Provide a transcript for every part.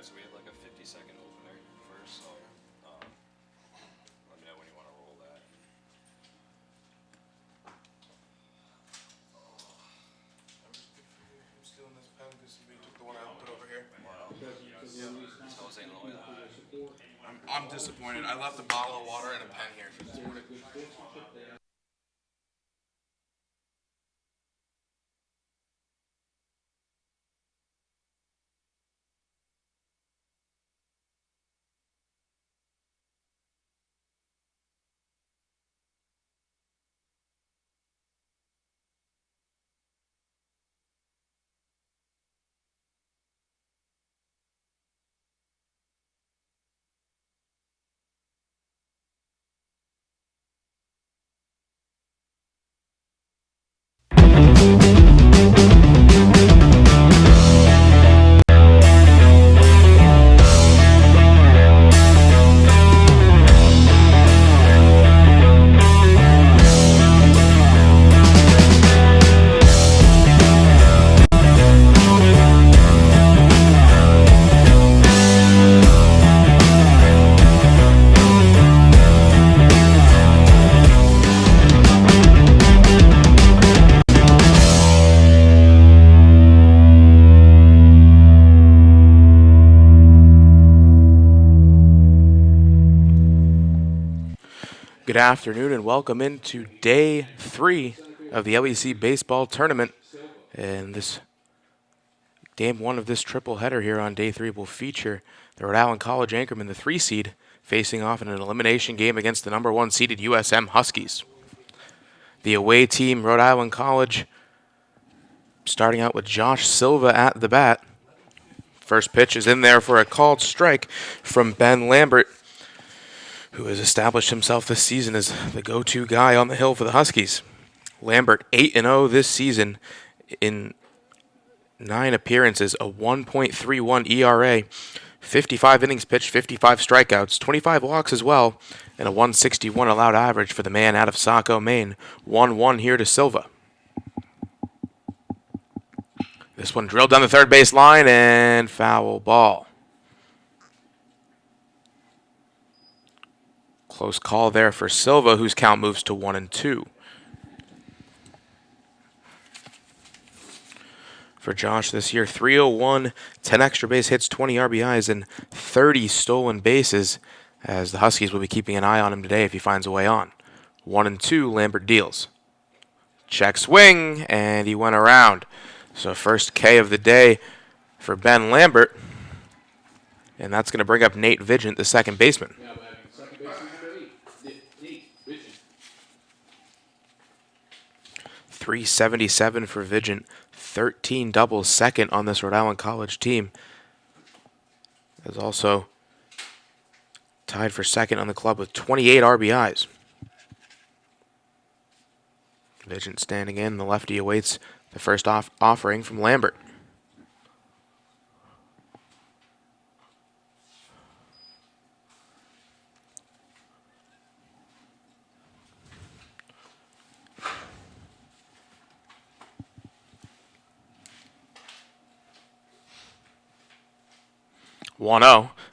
Alright, so we have like a 50-second opener first, so let me know when you want to roll that. I'm stealing this pen because somebody took the one out and put it over here. Wow. So St. Louis. I'm disappointed. I left a bottle of water and a pen here for this morning. Good afternoon and welcome into day 3 of the LEC baseball tournament. And this game 1 of this triple header here on day 3 will feature the Rhode Island College Anchormen, the 3 seed, facing off in an elimination game against the number 1 seeded USM Huskies. The away team, Rhode Island College, starting out with Josh Silva at the bat. First pitch is in there for a called strike from Ben Lambert, who has established himself this season as the go-to guy on the hill for the Huskies. Lambert, 8-0 this season in 9 appearances, a 1.31 ERA, 55 innings pitched, 55 strikeouts, 25 walks as well, and a 161 allowed average for the man out of Saco, Maine. 1-1 here to Silva. This one drilled down the third base line and foul ball. Close call there for Silva, whose count moves to 1-2. For Josh this year, 301, 10 extra base hits, 20 RBIs, and 30 stolen bases, as the Huskies will be keeping an eye on him today if he finds a way on. 1-2, Lambert deals. Check swing, and he went around. So first K of the day for Ben Lambert, and that's going to bring up Nate Vigent, the second baseman. 377 for Vigent, 13 doubles, second on this Rhode Island College team. Is also tied for second on the club with 28 RBIs. Vigent standing in, the lefty awaits the first offering from Lambert.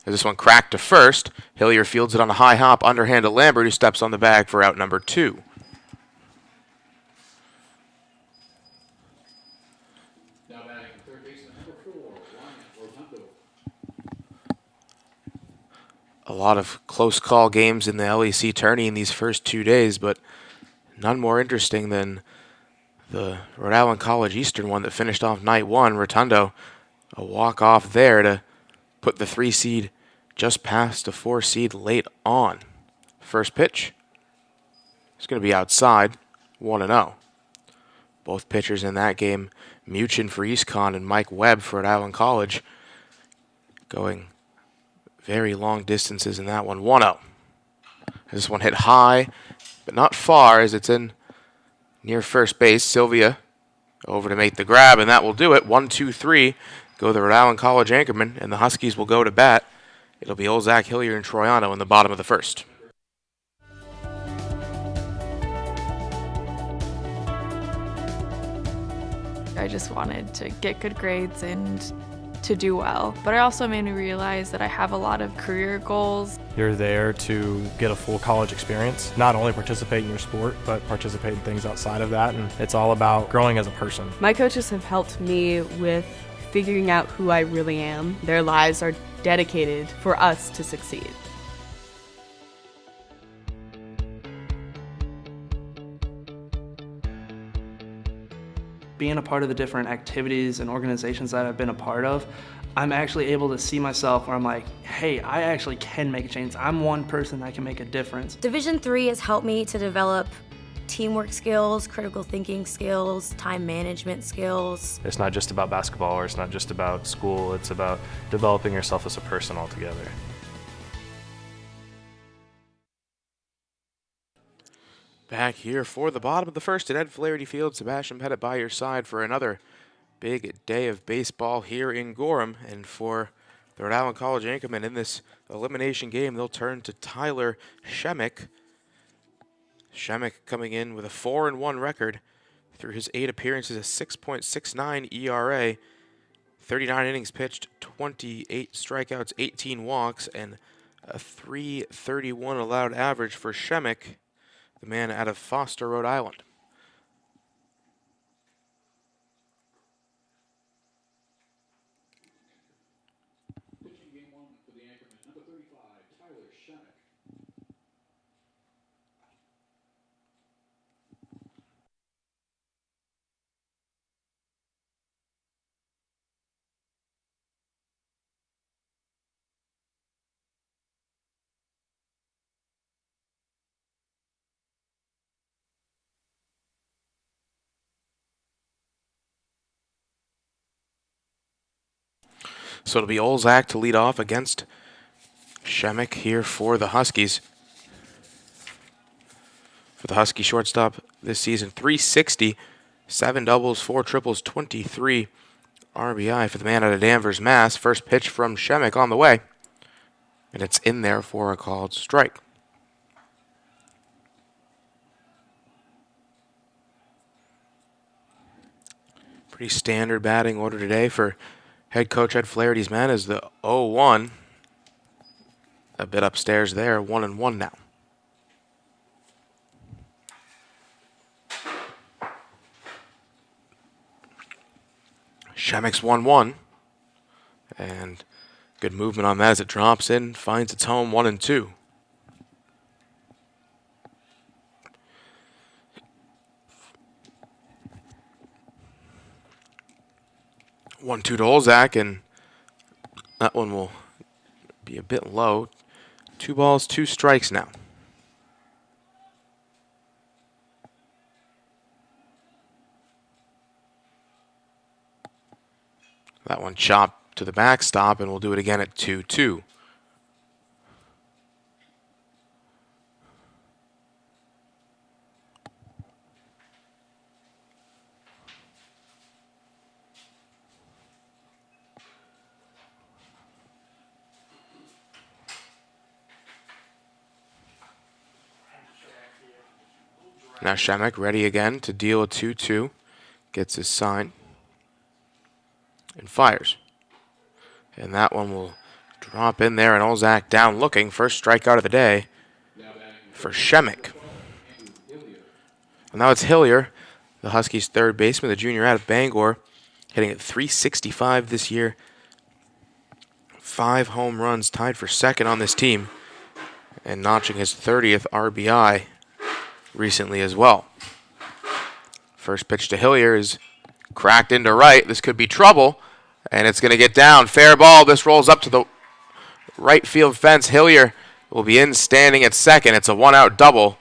As this one cracked to first. Hillier fields it on a high hop, underhand to Lambert, who steps on the bag for out number 2. Now batting third baseman number 4, Rhode. A lot of close call games in the LEC tourney in these first 2 days, but none more interesting than the Rhode Island College Eastern one that finished off night 1. Rotundo, a walk-off there to put the 3 seed just past the 4 seed late on. First pitch. It's going to be outside, 1-0. Both pitchers in that game, Muchin for EastCon and Mike Webb for Rhode Island College, going very long distances in that one. 1-0. This one hit high, but not far as it's in near first base. Sylvia over to make the grab, and that will do it. 1-2-3. Go the Rhode Island College Anchormen, and the Huskies will go to bat. It'll be old Zach Hillier and Troiano in the bottom of the first. I just wanted to get good grades and to do well, but it also made me realize that I have a lot of career goals. You're there to get a full college experience, not only participate in your sport, but participate in things outside of that, and it's all about growing as a person. My coaches have helped me with figuring out who I really am. Their lives are dedicated for us to succeed. Being a part of the different activities and organizations that I've been a part of, I'm actually able to see myself where I'm like, hey, I actually can make a change. I'm one person that can make a difference. Division III has helped me to develop teamwork skills, critical thinking skills, time management skills. It's not just about basketball, or it's not just about school, it's about developing yourself as a person altogether. Back here for the bottom of the first at Ed Flaherty Field, Sebastian Pettit by your side for another big day of baseball here in Gorham. And for the Rhode Island College Anchormen in this elimination game, they'll turn to Tyler Shemick. Shemick coming in with a 4-1 record through his 8 appearances, a 6.69 ERA, 39 innings pitched, 28 strikeouts, 18 walks, and a 3.31 allowed average for Shemick, the man out of Foster, Rhode Island. Pitching game 1 for the Anchorman, number 35, Tyler Shemick. So it'll be Olzak to lead off against Shemick here for the Huskies. For the Husky shortstop this season, 360, 7 doubles, 4 triples, 23 RBI for the man out of Danvers, Mass. First pitch from Shemick on the way, and it's in there for a called strike. Pretty standard batting order today for head coach Ed Flaherty's men as the 0-1. A bit upstairs there, 1-1 now. Shemick's 1-1. And good movement on that as it drops in, finds its home, 1-2. One-two to Olzak, and that one will be a bit low. 2 balls, 2 strikes now. That one chopped to the backstop, and we'll do it again at 2-2. Now Shemick ready again to deal a 2-2. Gets his sign and fires. And that one will drop in there, and Olzak down looking. First strikeout of the day for Shemick. And now it's Hillier, the Huskies' third baseman, the junior out of Bangor, hitting at .365 this year. 5 home runs, tied for second on this team, and notching his 30th RBI recently as well. First pitch to Hillier is cracked into right. This could be trouble, and it's going to get down. Fair ball. This rolls up to the right field fence. Hillier will be in standing at second. It's a 1-out double,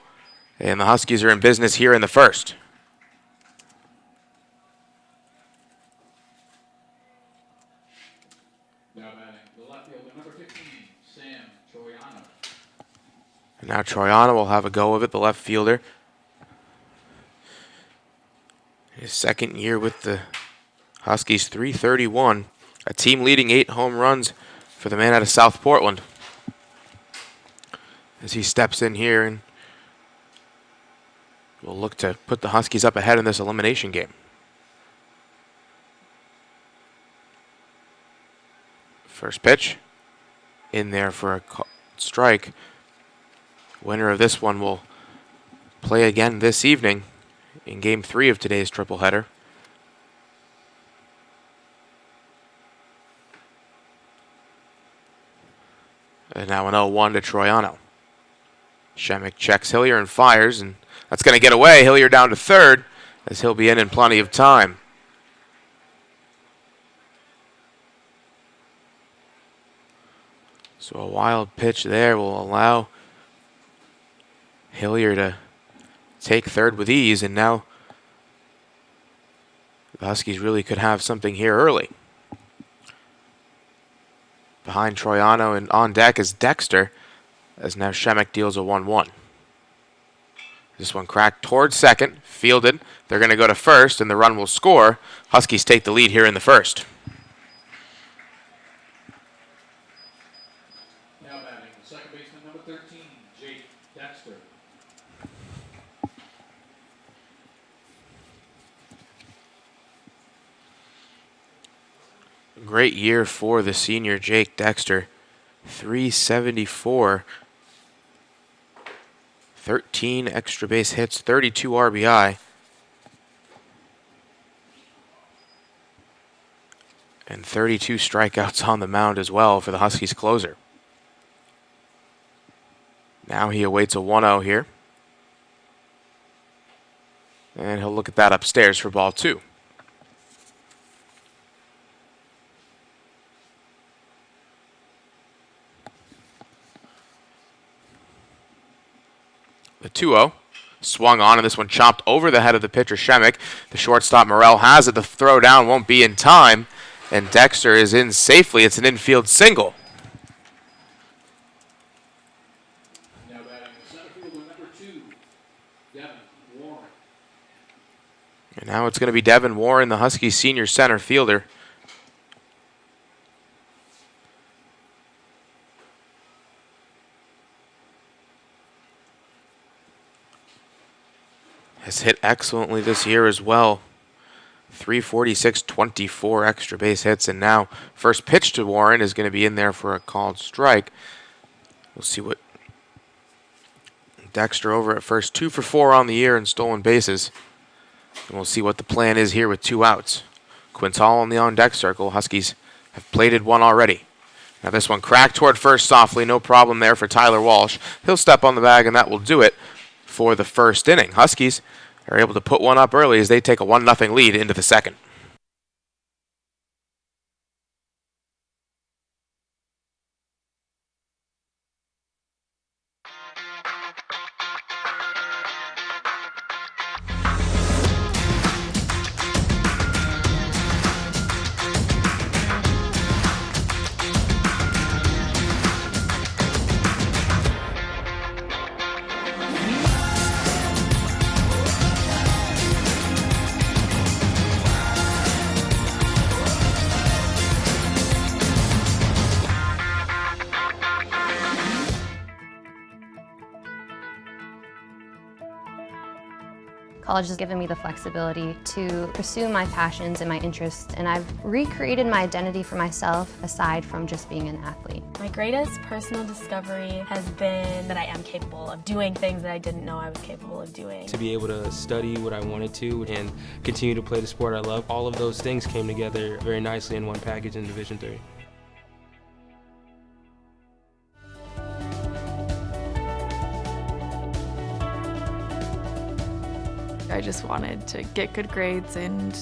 and the Huskies are in business here in the first. Now batting the left fielder, number 15, Sam Troiano. And now Troiano will have a go of it, the left fielder. His second year with the Huskies, .331. A team-leading 8 home runs for the man out of South Portland. As he steps in here and will look to put the Huskies up ahead in this elimination game. First pitch in there for a strike. Winner of this one will play again this evening in Game 3 of today's triple-header. And now an 0-1 to Troiano. Shemick checks Hillier and fires, and that's going to get away. Hillier down to third, as he'll be in plenty of time. So a wild pitch there will allow Hillier to take third with ease, and now the Huskies really could have something here early. Behind Troiano and on deck is Dexter, as now Shemick deals a 1-1. This one cracked towards second, fielded. They're going to go to first, and the run will score. Huskies take the lead here in the first. Now batting, second baseman number 13, Jake Dexter. Great year for the senior Jake Dexter. 374, 13 extra base hits, 32 RBI. And 32 strikeouts on the mound as well for the Huskies closer. Now he awaits a 1-0 here. And he'll look at that upstairs for ball 2. The 2-0 swung on, and this one chopped over the head of the pitcher, Shemick. The shortstop, Morel, has it. The throw down won't be in time, and Dexter is in safely. It's an infield single. Now batting, center fielder number 2, Devin Warren. And now it's going to be Devin Warren, the Huskies senior center fielder. Has hit excellently this year as well. 346, 24 extra base hits, and now first pitch to Warren is going to be in there for a called strike. We'll see what Dexter over at first, 2 for 4 on the year in stolen bases. And we'll see what the plan is here with 2 outs. Quintal on the on-deck circle. Huskies have plated one already. Now this one cracked toward first softly. No problem there for Tyler Walsh. He'll step on the bag, and that will do it for the first inning. Huskies are able to put one up early as they take a 1-0 lead into the second. College has given me the flexibility to pursue my passions and my interests, and I've recreated my identity for myself aside from just being an athlete. My greatest personal discovery has been that I am capable of doing things that I didn't know I was capable of doing. To be able to study what I wanted to and continue to play the sport I love, all of those things came together very nicely in one package in Division III. I just wanted to get good grades and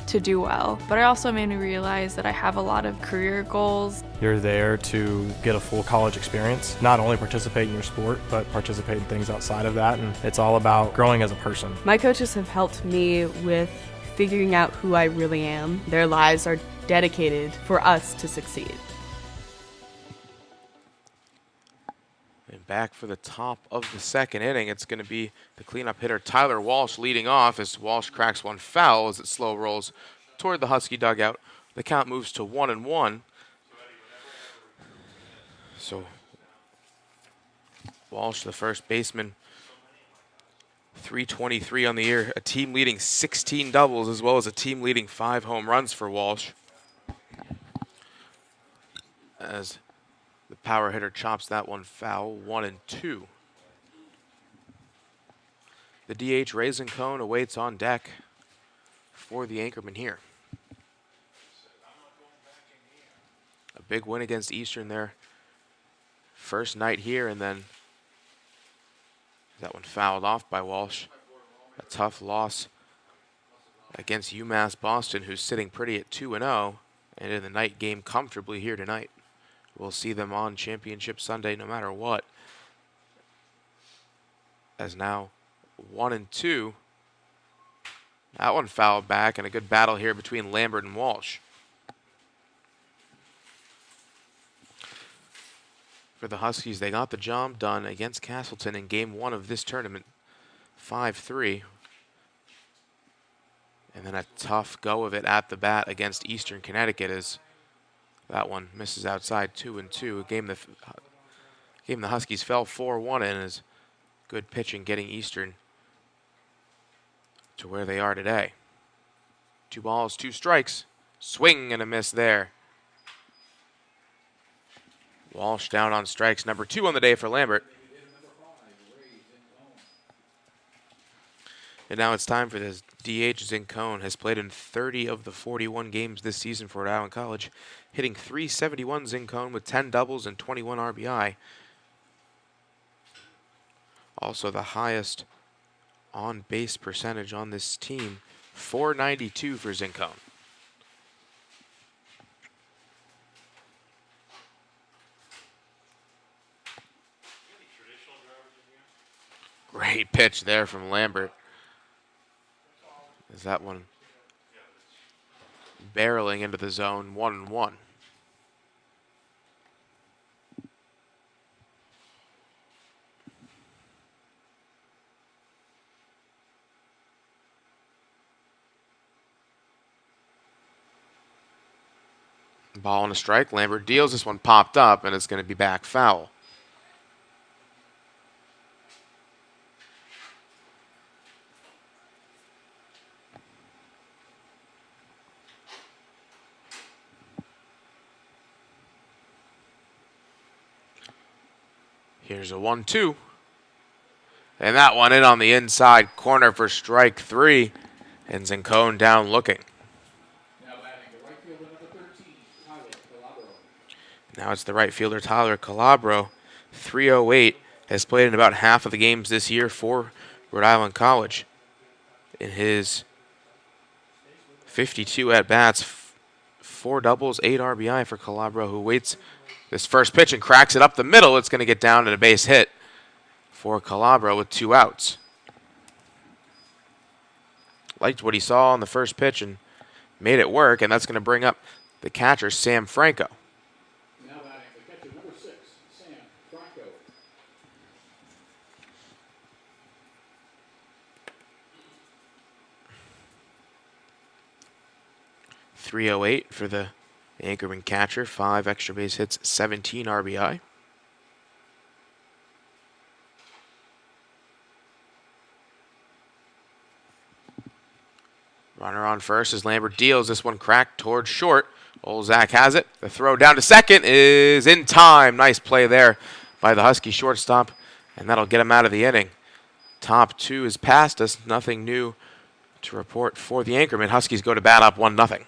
to do well. But it also made me realize that I have a lot of career goals. You're there to get a full college experience, not only participate in your sport, but participate in things outside of that, and it's all about growing as a person. My coaches have helped me with figuring out who I really am. Their lives are dedicated for us to succeed. And back for the top of the second inning, it's going to be the cleanup hitter Tyler Walsh leading off as Walsh cracks one foul as it slow rolls toward the Husky dugout. The count moves to 1-1. So Walsh, the first baseman, 323 on the year, a team leading 16 doubles as well as a team leading 5 home runs for Walsh. as the power hitter chops that one foul. 1-2. The DH Raisin Cone awaits on deck for the Anchorman here. A big win against Eastern there. First night here, and then that one fouled off by Walsh. A tough loss against UMass Boston, who's sitting pretty at 2-0, and in the night game comfortably here tonight. We'll see them on Championship Sunday no matter what. As now 1-2. That one fouled back, and a good battle here between Lambert and Walsh. For the Huskies, they got the job done against Castleton in Game 1 of this tournament, 5-3. And then a tough go of it at the bat against Eastern Connecticut as that one misses outside 2-2. A game the Huskies fell 4-1 in is good pitching getting Eastern to where they are today. 2 balls, 2 strikes. Swing and a miss there. Walsh down on strikes, number 2 on the day for Lambert. And now it's time for this. DH Zincone has played in 30 of the 41 games this season for Rhode Island College, hitting .371 Zincone with 10 doubles and 21 RBI. Also the highest on-base percentage on this team, .492 for Zincone. Great pitch there from Lambert. Is that one barreling into the zone, 1-1. Ball and a strike. Lambert deals. This one popped up, and it's going to be back foul. Here's a 1-2. And that one in on the inside corner for strike 3. And Zincone down looking. Now batting the right fielder, number 13, Tyler Calabro. Now it's the right fielder, Tyler Calabro. 308. Has played in about half of the games this year for Rhode Island College. In his 52 at-bats, 4 doubles, 8 RBI for Calabro, who waits this first pitch and cracks it up the middle. It's going to get down to a base hit for Calabro with 2 outs. Liked what he saw on the first pitch and made it work, and that's going to bring up the catcher, Sam Franco. Now batting the catcher, number 6, Sam Franco. .308 for the Anchorman catcher, 5 extra base hits, 17 RBI. Runner on first as Lambert deals. This one cracked towards short. Old Zach has it. The throw down to second is in time. Nice play there by the Husky shortstop, and that'll get him out of the inning. Top 2 is past us. Nothing new to report for the Anchorman. Huskies go to bat up 1-0.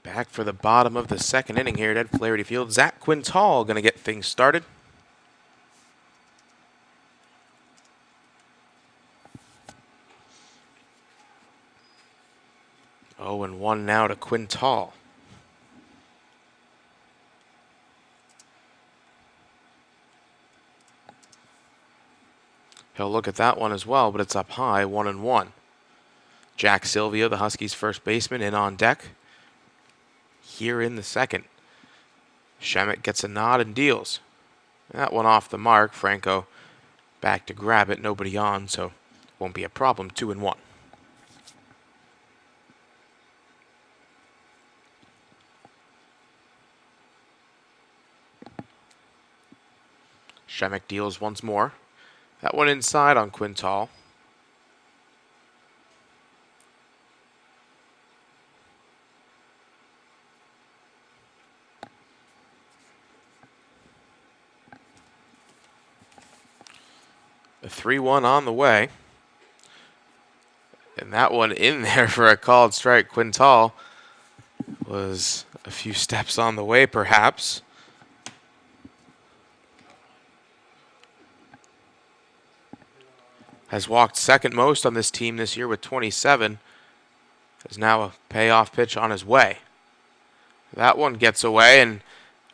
Back for the bottom of the second inning here at Ed Flaherty Field. Zach Quintal going to get things started. 0-1 now to Quintal. He'll look at that one as well, but it's up high, 1-1. Jack Sylvia, the Huskies' first baseman, in on deck here in the second. Shemek gets a nod and deals. That one off the mark. Franco back to grab it. Nobody on, so won't be a problem. 2-1. Shemek deals once more. That one inside on Quintal. A 3-1 on the way. And that one in there for a called strike. Quintal was a few steps on the way, perhaps. Has walked second most on this team this year with 27. Is now a payoff pitch on his way. That one gets away, and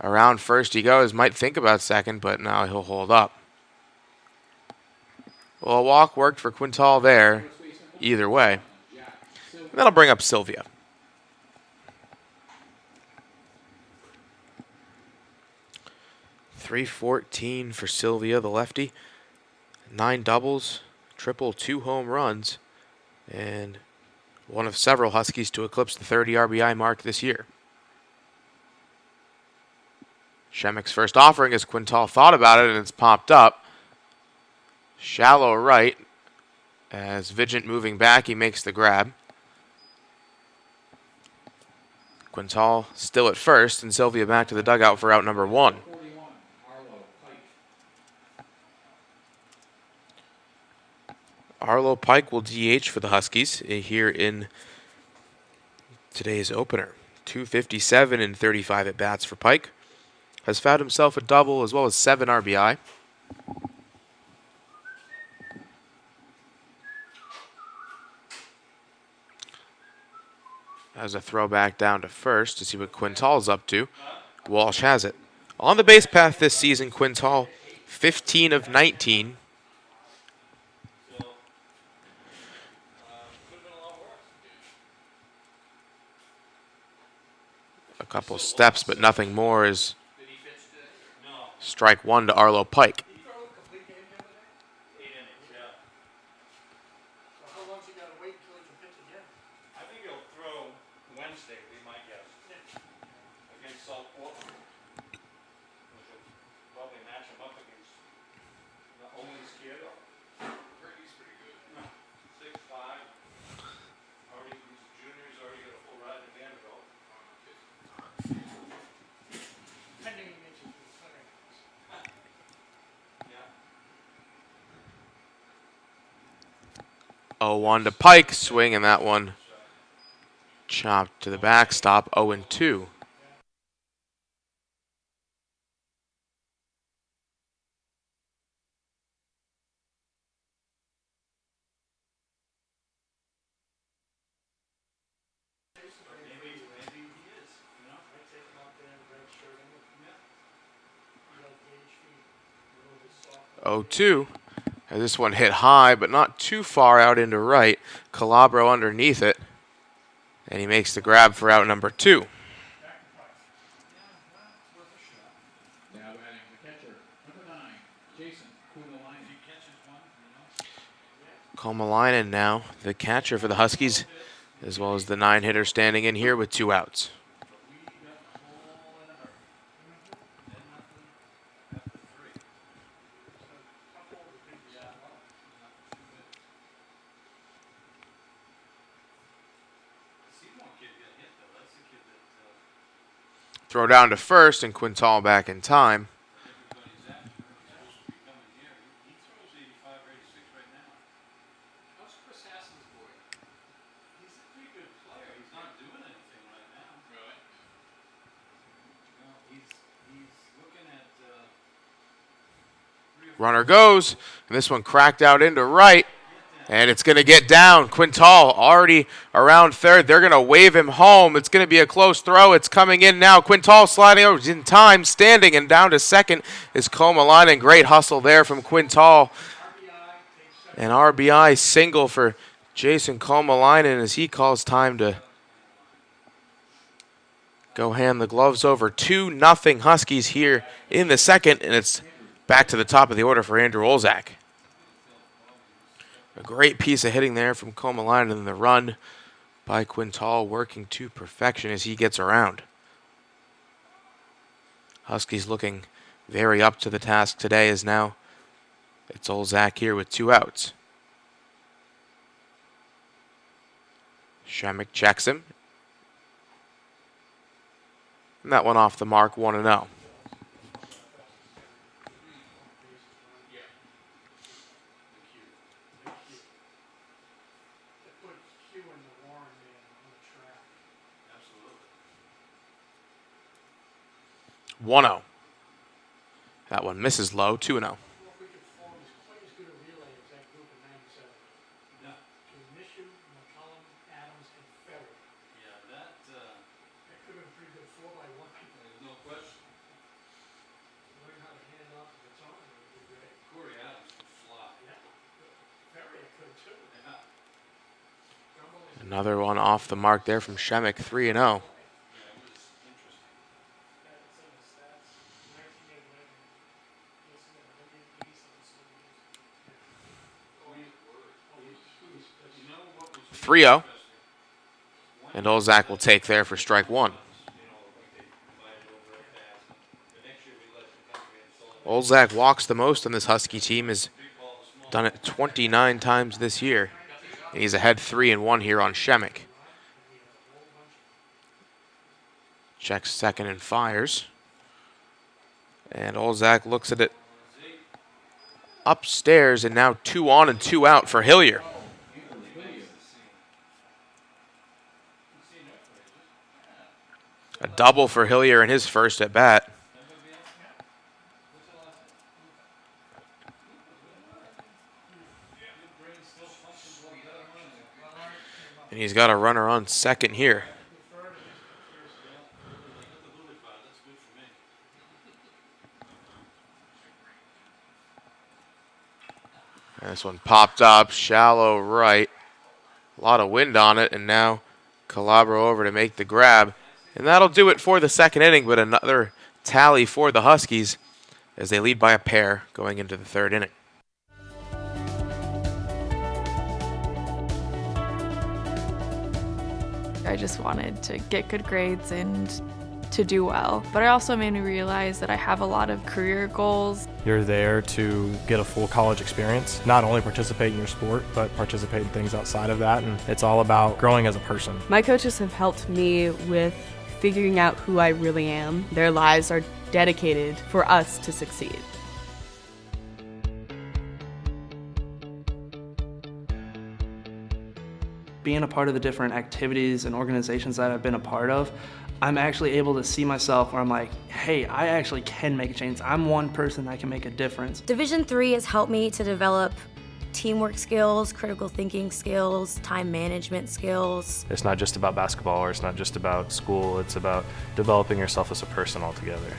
around first he goes. Might think about second, but now he'll hold up. Well, a walk worked for Quintal there, either way. And that'll bring up Sylvia. .314 for Sylvia, the lefty. 9 doubles, triple, 2 home runs, and one of several Huskies to eclipse the 30 RBI mark this year. Shemek's first offering as Quintal thought about it, and it's popped up. Shallow right. As Vigent moving back, he makes the grab. Quintal still at first, and Sylvia back to the dugout for out number 1. Arlo Pike will DH for the Huskies here in today's opener. 257 and 35 at bats for Pike. Has found himself a double as well as 7 RBI. As a throwback down to first to see what Quintal's up to. Walsh has it. On the base path this season, Quintal 15 of 19. A couple steps, but nothing more is strike 1 to Arlo Pike. Oh, 1 to Pike, swing, and that one chopped to the backstop, 0-2. And this one hit high, but not too far out into right. Calabro underneath it. And he makes the grab for out number 2. Now batting the catcher, number 9, Jason Komalainen now, the catcher for the Huskies, as well as the 9-hitter standing in here with 2 outs. Throw down to first, and Quintal back in time. Runner goes, and this one cracked out into right, and it's going to get down. Quintal already around third. They're going to wave him home. It's going to be a close throw. It's coming in now. Quintal sliding over in time, standing, and down to second is Komalainen. Great hustle there from Quintal. An RBI single for Jason Komalainen as he calls time to go hand the gloves over. 2-0 Huskies here in the second, and it's back to the top of the order for Andrew Olzak. A great piece of hitting there from Komalainen, and the run by Quintal working to perfection as he gets around. Huskies looking very up to the task today as now it's Olzak here with 2 outs. Shemek checks him. And that one off the mark, 1-0. One-0. That one misses low, 2-0. Another one off the mark there from Shemek, 3-0. And Olzak will take there for strike one. Olzak walks the most on this Husky team, has done it 29 times this year. And he's ahead 3-1 here on Shemek. Checks second and fires. And Olzak looks at it upstairs, and now 2 on and 2 out for Hillier. A double for Hillier in his first at bat. And he's got a runner on second here. And this one popped up, shallow right. A lot of wind on it, and now Calabro over to make the grab. And that'll do it for the second inning, but another tally for the Huskies as they lead by a pair going into the third inning. I just wanted to get good grades and to do well. But it also made me realize that I have a lot of career goals. You're there to get a full college experience, not only participate in your sport, but participate in things outside of that. And it's all about growing as a person. My coaches have helped me with figuring out who I really am. Their lives are dedicated for us to succeed. Being a part of the different activities and organizations that I've been a part of, I'm actually able to see myself where I'm like, hey, I actually can make a change. I'm one person that can make a difference. Division III has helped me to develop teamwork skills, critical thinking skills, time management skills. It's not just about basketball, or it's not just about school. It's about developing yourself as a person altogether.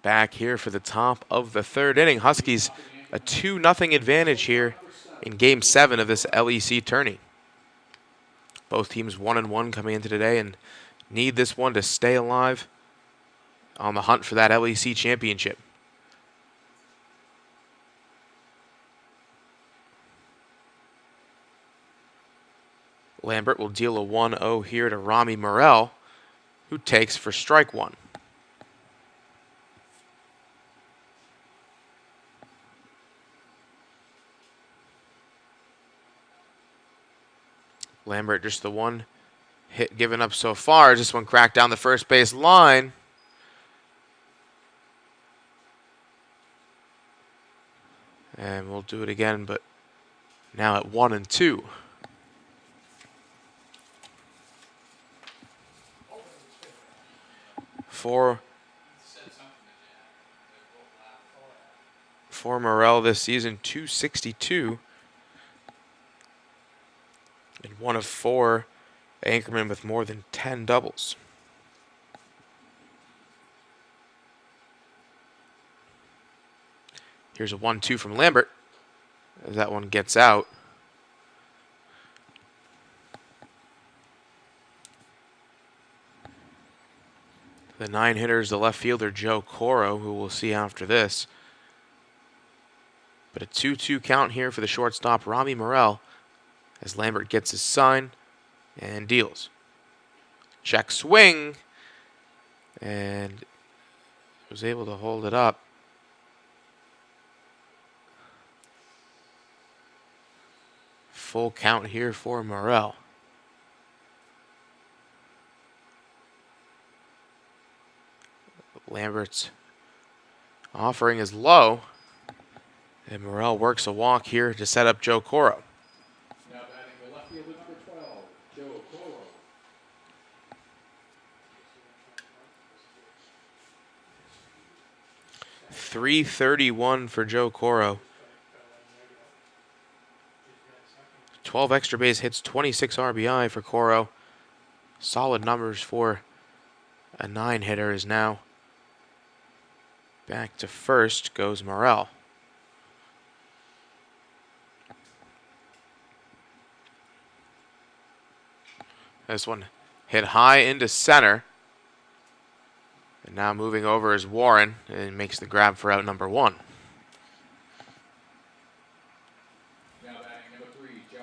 Back here for the top of the third inning. Huskies a 2-0 advantage here in Game 7 of this LEC tourney. Both teams 1-1 coming into today and need this one to stay alive on the hunt for that LEC championship. Lambert will deal a 1-0 here to Rami Morel, who takes for strike one. Lambert just the one hit given up so far. This one cracked down the first base line. And we'll do it again, but now at 1-2. For Morel this season, 262. And one of 4 anchormen with more than 10 doubles. Here's a 1-2 from Lambert as that one gets out. The 9 hitter is the left fielder Joe Coro, who we'll see after this. But a 2-2 count here for the shortstop Rami Morel as Lambert gets his sign and deals. Check swing, and was able to hold it up. Full count here for Morel. Lambert's offering is low, and Morel works a walk here to set up Joe Coro. Now batting the left fielder, number 12, Joe Coro. .331 for Joe Coro. 12 extra base hits, 26 RBI for Coro. Solid numbers for a 9 hitter. Is now back to first goes Morel. This one hit high into center. And now moving over is Warren and makes the grab for out number 1. Now batting number 3, Josh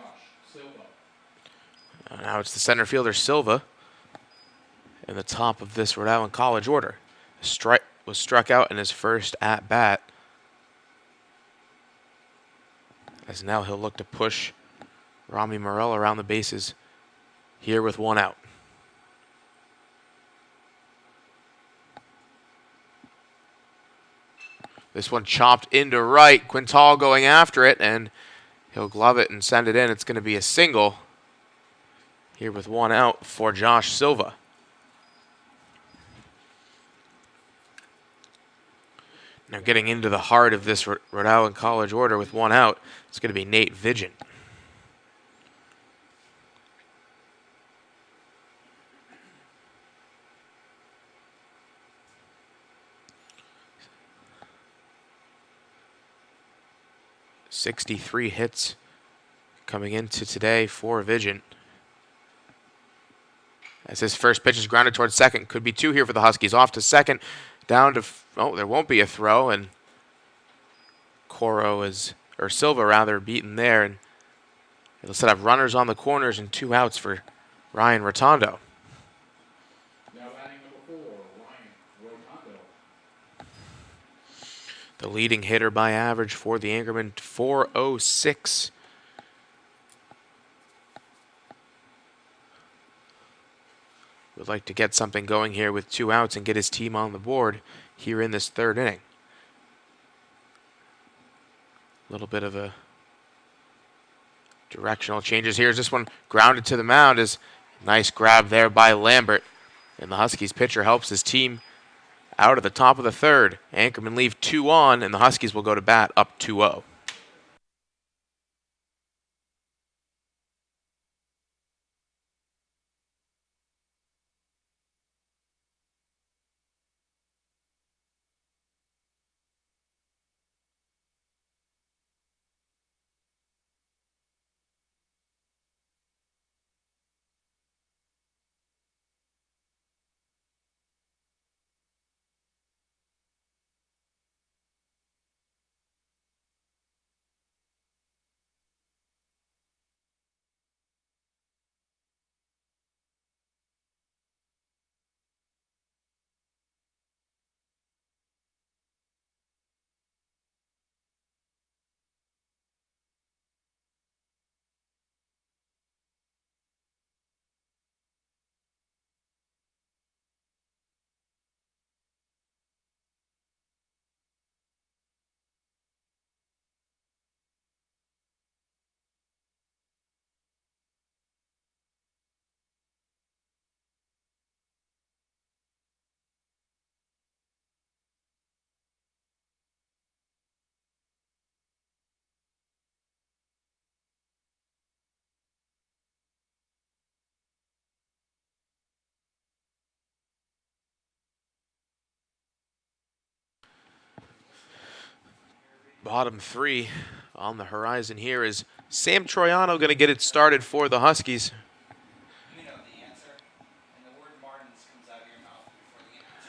Silva. Now it's the center fielder Silva in the top of this Rhode Island College order. Strike was struck out in his first at bat. As now he'll look to push Rami Morel around the bases here with 1 out. This one chopped into right. Quintal going after it, and he'll glove it and send it in. It's going to be a single here with 1 out for Josh Silva. Now getting into the heart of this Rhode Island College order with 1 out, it's going to be Nate Vigent. .63 hits coming into today for Vigent. As his first pitch is grounded towards second. Could be 2 here for the Huskies. Off to second. Down to... Oh, there won't be a throw. And Silva rather, beaten there. And it'll set up runners on the corners and 2 outs for Ryan Rotondo. Now batting number 4, Ryan Rotondo. The leading hitter by average for the Anchorman, 406. Would like to get something going here with 2 outs and get his team on the board here in this 3rd inning. A little bit of a directional changes here. As this one grounded to the mound, is nice grab there by Lambert. And the Huskies pitcher helps his team out of the top of the 3rd. Anchorman leave 2 on, and the Huskies will go to bat up 2-0. Bottom three on the horizon here. Is Sam Troiano going to get it started for the Huskies?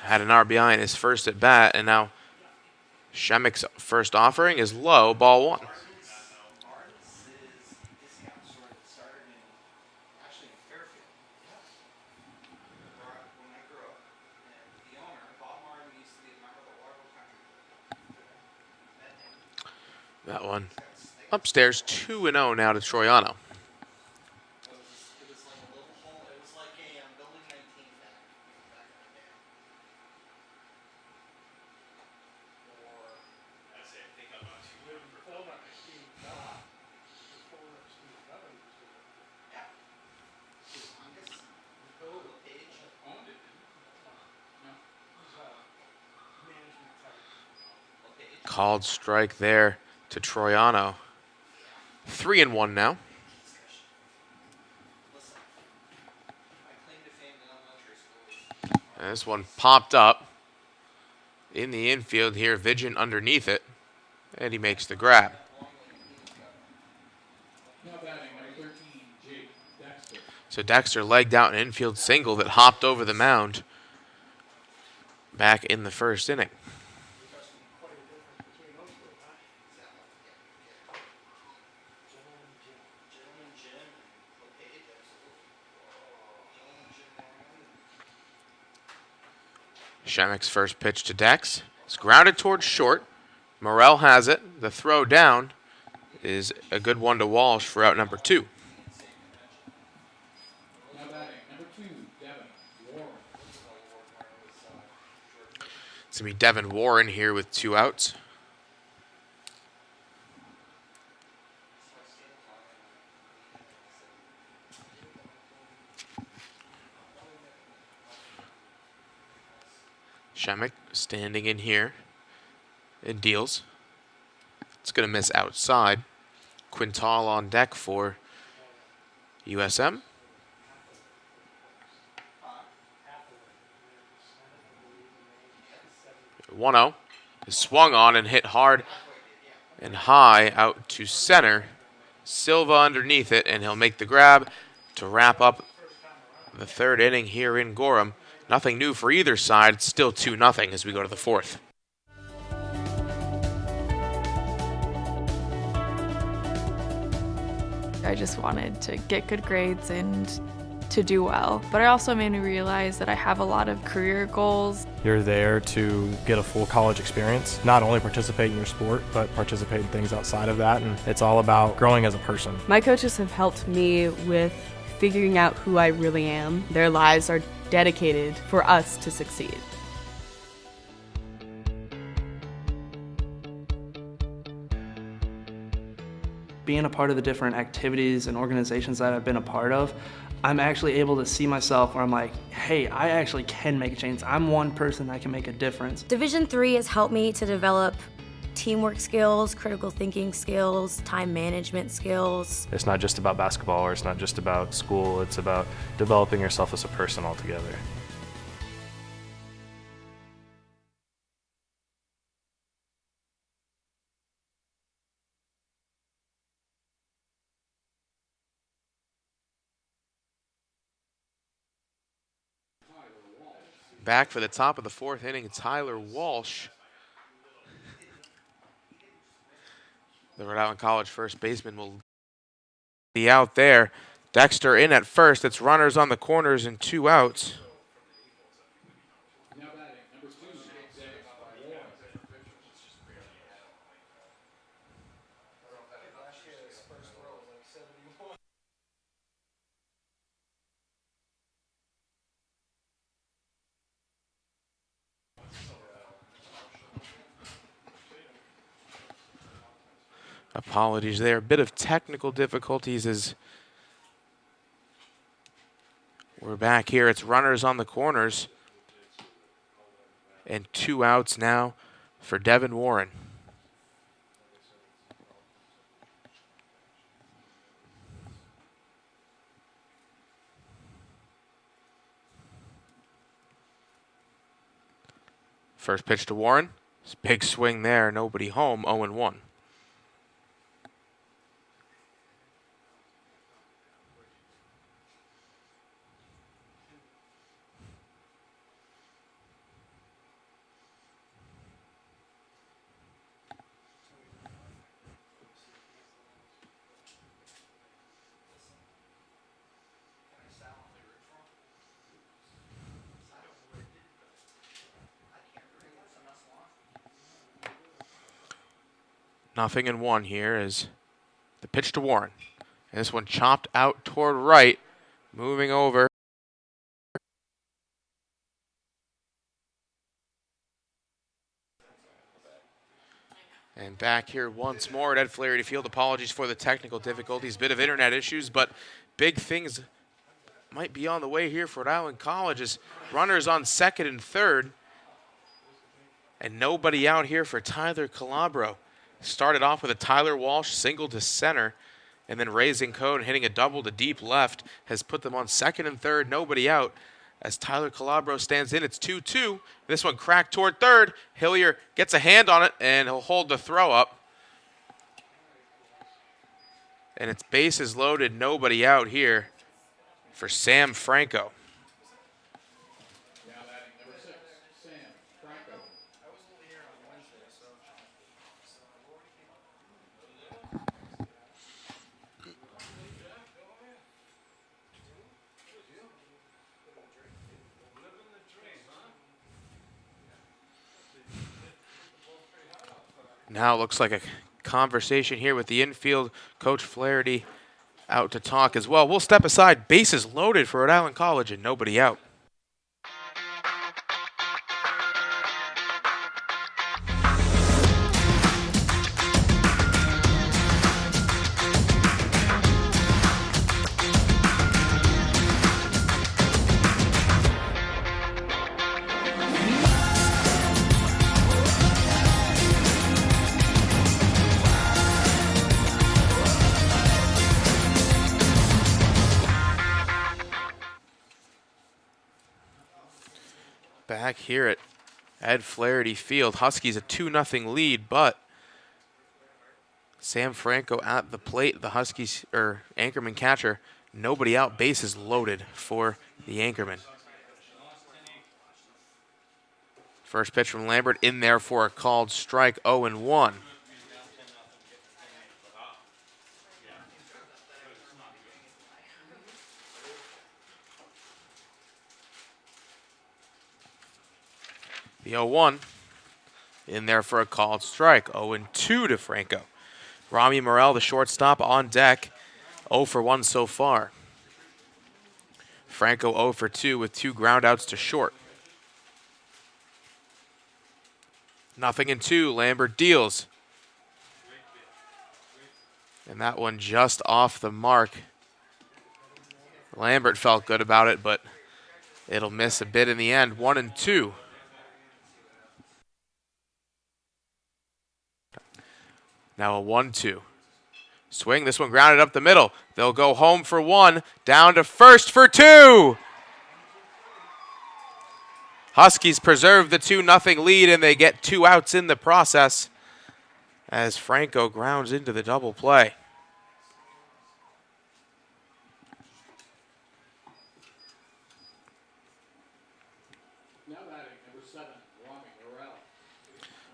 Had an RBI in his first at bat, and now Shemik's first offering is low, ball one. That one upstairs, 2-0 now to Troiano. Called strike there to Troiano. 3-1 now. And this one popped up in the infield here. Vigent underneath it, and he makes the grab. So Dexter legged out an infield single that hopped over the mound back in the first inning. Shemik's first pitch to Dex. It's grounded towards short. Morel has it. The throw down is a good one to Walsh for out number 2. It's going to be Devin Warren here with 2 outs. Shemik standing in here and deals. It's going to miss outside. Quintal on deck for USM. 1-0 is swung on and hit hard and high out to center. Silva underneath it, and he'll make the grab to wrap up the third inning here in Gorham. Nothing new for either side. It's still 2-0 as we go to the fourth. I just wanted to get good grades and to do well. But it also made me realize that I have a lot of career goals. You're there to get a full college experience, not only participate in your sport, but participate in things outside of that. And it's all about growing as a person. My coaches have helped me with figuring out who I really am. Their lives are dedicated for us to succeed. Being a part of the different activities and organizations that I've been a part of, I'm actually able to see myself where I'm like, hey, I actually can make a change. I'm one person that can make a difference. Division III has helped me to develop teamwork skills, critical thinking skills, time management skills. It's not just about basketball, or it's not just about school. It's about developing yourself as a person altogether. Back for the top of the fourth inning, Tyler Walsh. The Rhode Island College first baseman will be out there. Dexter in at first. It's runners on the corners and 2 outs. Apologies there. A bit of technical difficulties as we're back here. It's runners on the corners and 2 outs now for Devin Warren. First pitch to Warren. Big swing there, nobody home, 0-1. Nothing in one here is the pitch to Warren. And this one chopped out toward right, moving over. And back here once more at Ed Flaherty Field. Apologies for the technical difficulties, bit of internet issues, but big things might be on the way here for Rhode Island College as runners on second and third. And nobody out here for Tyler Calabro. Started off with a Tyler Walsh single to center, and then raising code and hitting a double to deep left has put them on second and third, nobody out. As Tyler Calabro stands in, it's 2-2. This one cracked toward third. Hillier gets a hand on it, and he'll hold the throw up. And it's bases loaded, nobody out here for Sam Franco. Now it looks like a conversation here with the infield. Coach Flaherty out to talk as well. We'll step aside. Bases loaded for Rhode Island College and nobody out. Back here at Ed Flaherty Field, Huskies a 2-0 lead, but Sam Franco at the plate. The Huskies, Anchorman catcher, nobody out, bases loaded for the Anchorman. First pitch from Lambert in there for a called strike, 0-1. The 0-1 in there for a called strike. 0-2 to Franco. Rami Morel, the shortstop, on deck. 0 for 1 so far. Franco 0 for 2 with 2 groundouts to short. 0-2. Lambert deals. And that one just off the mark. Lambert felt good about it, but it'll miss a bit in the end. 1-2. Now a 1-2. Swing, this one grounded up the middle. They'll go home for 1, down to first for 2. Huskies preserve the 2-0 lead, and they get 2 outs in the process as Franco grounds into the double play.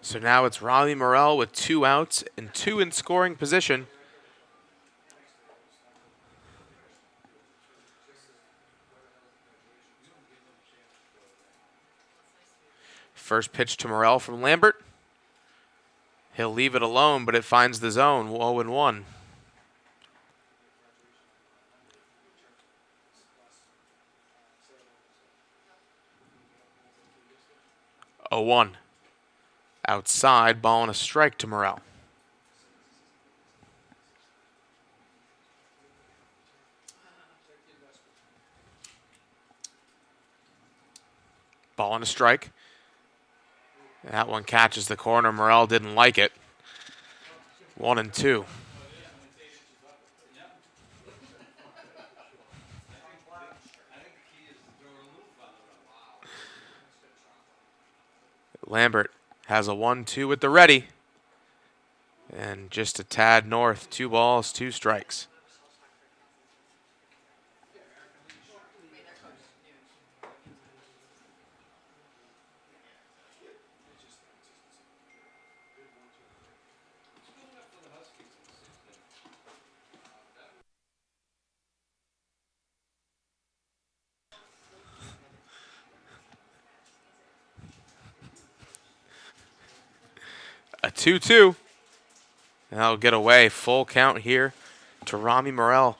So now it's Rami Morel with 2 outs and 2 in scoring position. First pitch to Morel from Lambert. He'll leave it alone, but it finds the zone, 0-1. Outside, ball and a strike to Morel. Ball and a strike. That one catches the corner. Morel didn't like it. 1-2. Lambert has a 1-2 at the ready. And just a tad north, 2 balls, 2 strikes. A 2-2. And that'll get away. Full count here to Rami Morel.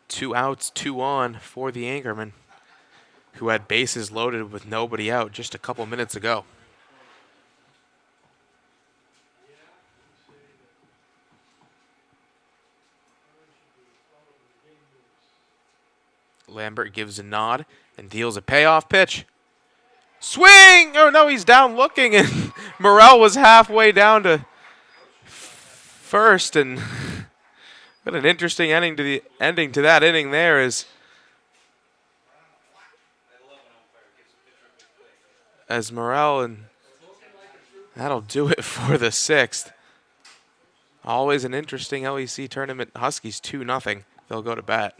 2 outs, 2 on for the Anchorman, who had bases loaded with nobody out just a couple minutes ago. Lambert gives a nod and deals a payoff pitch. Swing! Oh no, he's down looking, and Morel was halfway down to first, and what an interesting ending to that inning there is as Morel, and that'll do it for the 6th. Always an interesting LEC tournament. Huskies 2-0. They'll go to bat.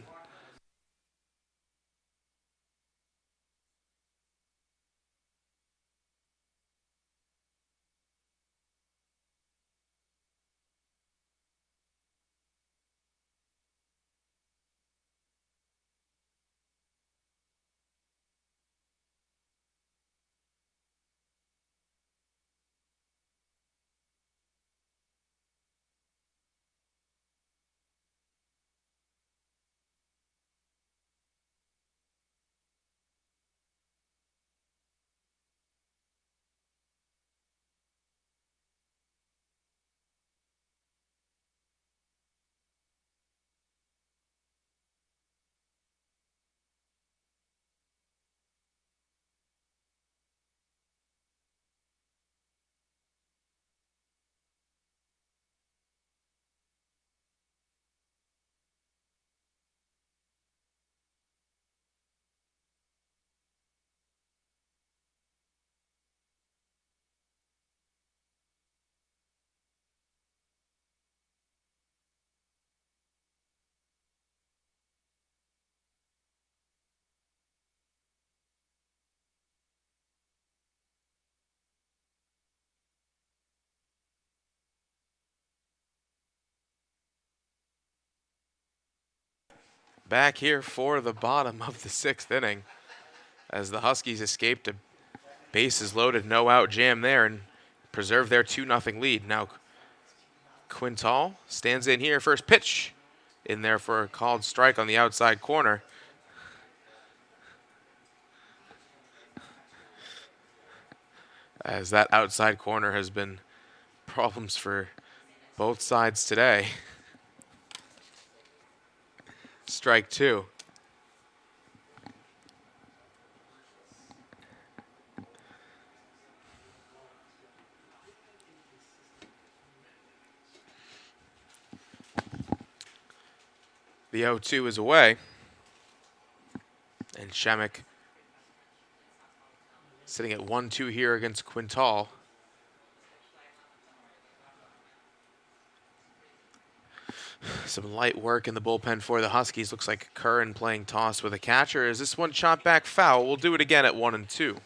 Back here for the bottom of the 6th inning as the Huskies escaped a bases loaded, no out jam there and preserve their 2-0 lead. Now Quintal stands in here. First pitch in there for a called strike on the outside corner. As that outside corner has been problems for both sides today. Strike 2. The 0-2 is away. And Shemek sitting at 1-2 here against Quintal. Some light work in the bullpen for the Huskies. Looks like Curran playing toss with a catcher. Is this one chopped back foul? We'll do it again at 1-2.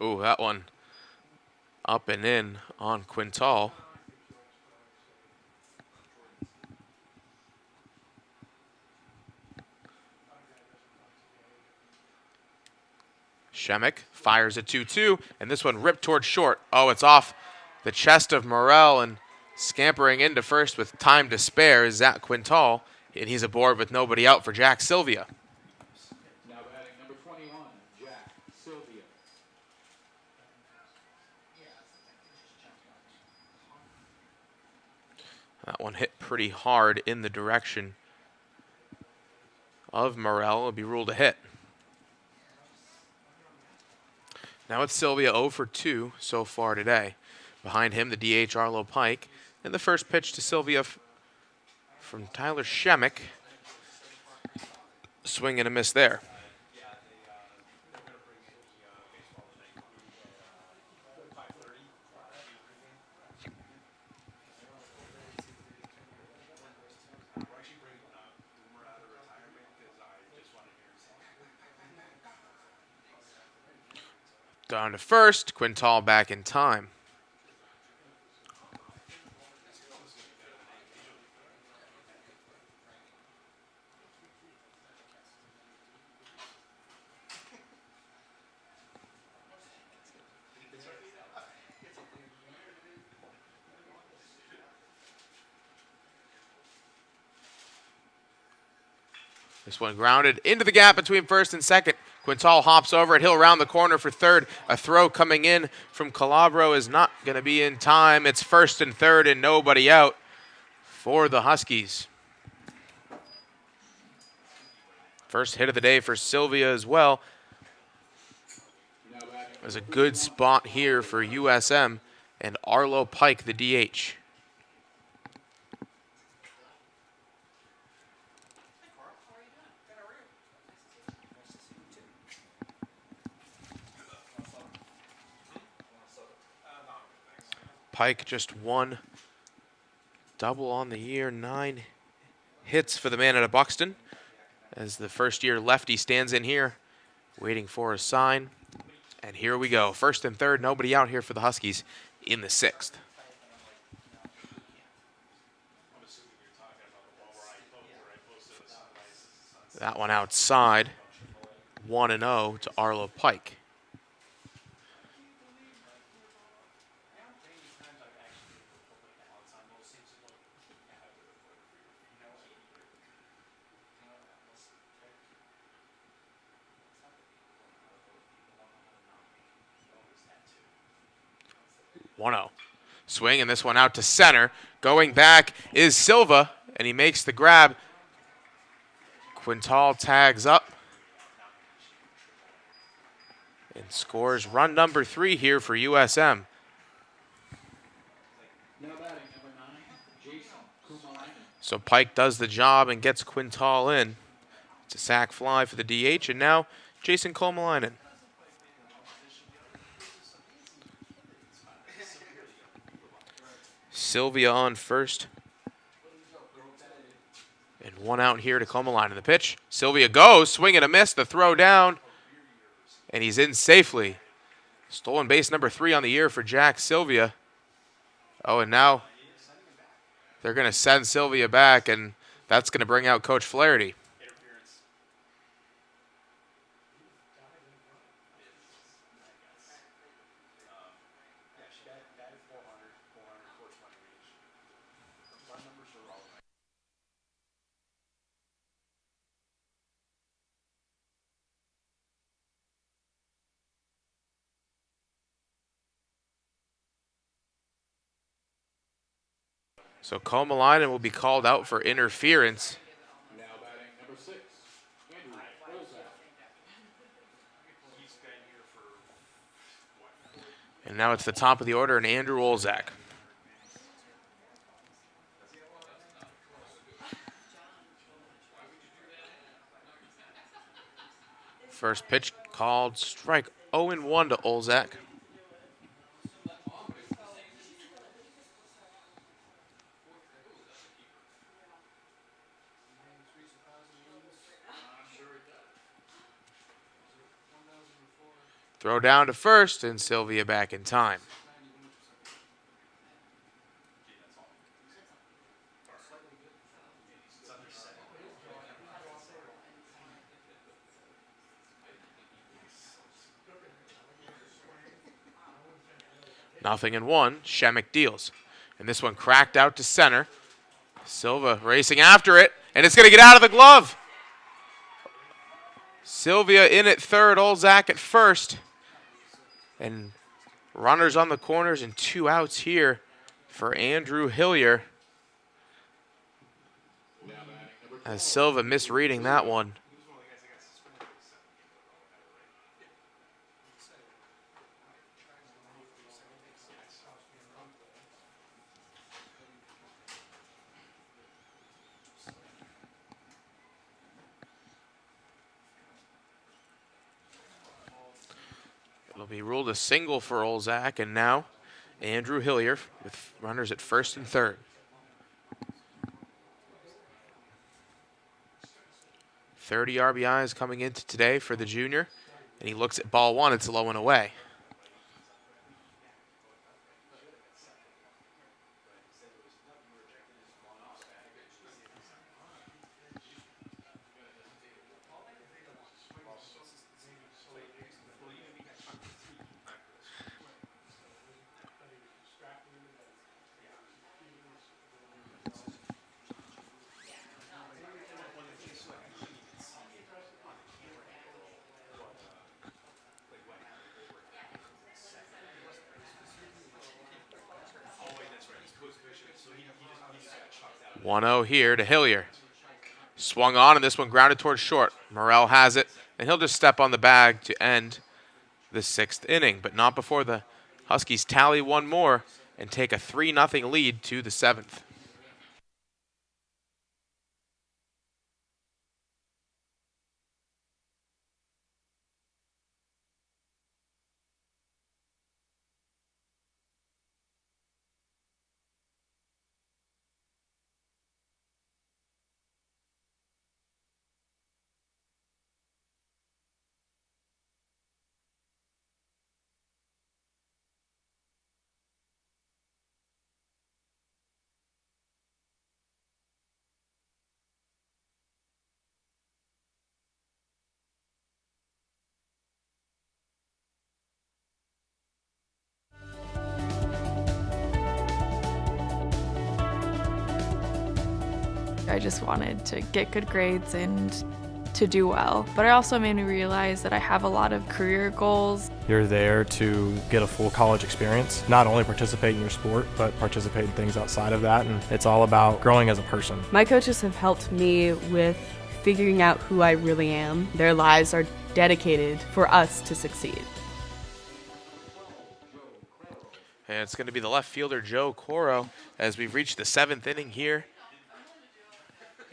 Ooh, that one up and in on Quintal. Shemek fires a 2-2, and this one ripped towards short. Oh, it's off the chest of Morel, and scampering into first with time to spare is Zach Quintal, and he's aboard with nobody out for Jack Sylvia. Now batting number 21, Jack Sylvia. That one hit pretty hard in the direction of Morel. It'll be ruled a hit. Now it's Sylvia 0 for 2 so far today. Behind him, the DH Arlo Pike. And the first pitch to Sylvia from Tyler Shemick. Swing and a miss there. Down to first, Quintal back in time. This one grounded into the gap between first and second. Quintal hops over it. He'll round the corner for third. A throw coming in from Calabro is not going to be in time. It's first and third and nobody out for the Huskies. First hit of the day for Sylvia as well. There's a good spot here for USM and Arlo Pike, the DH. Pike just one double on the year, 9 hits for the man out of Buxton. As the first-year lefty stands in here, waiting for a sign. And here we go. First and third, nobody out here for the Huskies in the 6th. That one outside, 1-0 to Arlo Pike. Swing, and this one out to center. Going back is Silva, and he makes the grab. Quintal tags up and scores run number 3 here for USM. So Pike does the job and gets Quintal in. It's a sac fly for the DH, and now Jason Komalainen. Sylvia on first. And one out here to Komalainen. The pitch. Sylvia goes, swing and a miss, the throw down. And he's in safely. Stolen base number 3 on the year for Jack Sylvia. Oh, and now they're going to send Sylvia back, and that's going to bring out Coach Flaherty. So Komalainen will be called out for interference. Now batting number 6, Andrew Olzak. And now it's the top of the order, and Andrew Olzak. First pitch called strike 0-1 to Olzak. Throw down to first, and Sylvia back in time. Nothing in one. Shemick deals. And this one cracked out to center. Silva racing after it, and it's going to get out of the glove. Sylvia in at third, Olzak at first. And runners on the corners and 2 outs here for Andrew Hillier. As Silva misreading that one. It'll be ruled a single for Olzak, and now Andrew Hillier with runners at first and third. 30 RBIs coming into today for the junior, and he looks at ball one. It's low and away. One-zero here to Hillier. Swung on, and this one grounded towards short. Morrell has it, and he'll just step on the bag to end the sixth inning, but not before the Huskies tally one more and take a 3-0 lead to the seventh. I just wanted to get good grades and to do well. But it also made me realize that I have a lot of career goals. You're there to get a full college experience, not only participate in your sport, but participate in things outside of that. And it's all about growing as a person. My coaches have helped me with figuring out who I really am. Their lives are dedicated for us to succeed. And it's going to be the left fielder, Joe Coro, as we've reached the seventh inning here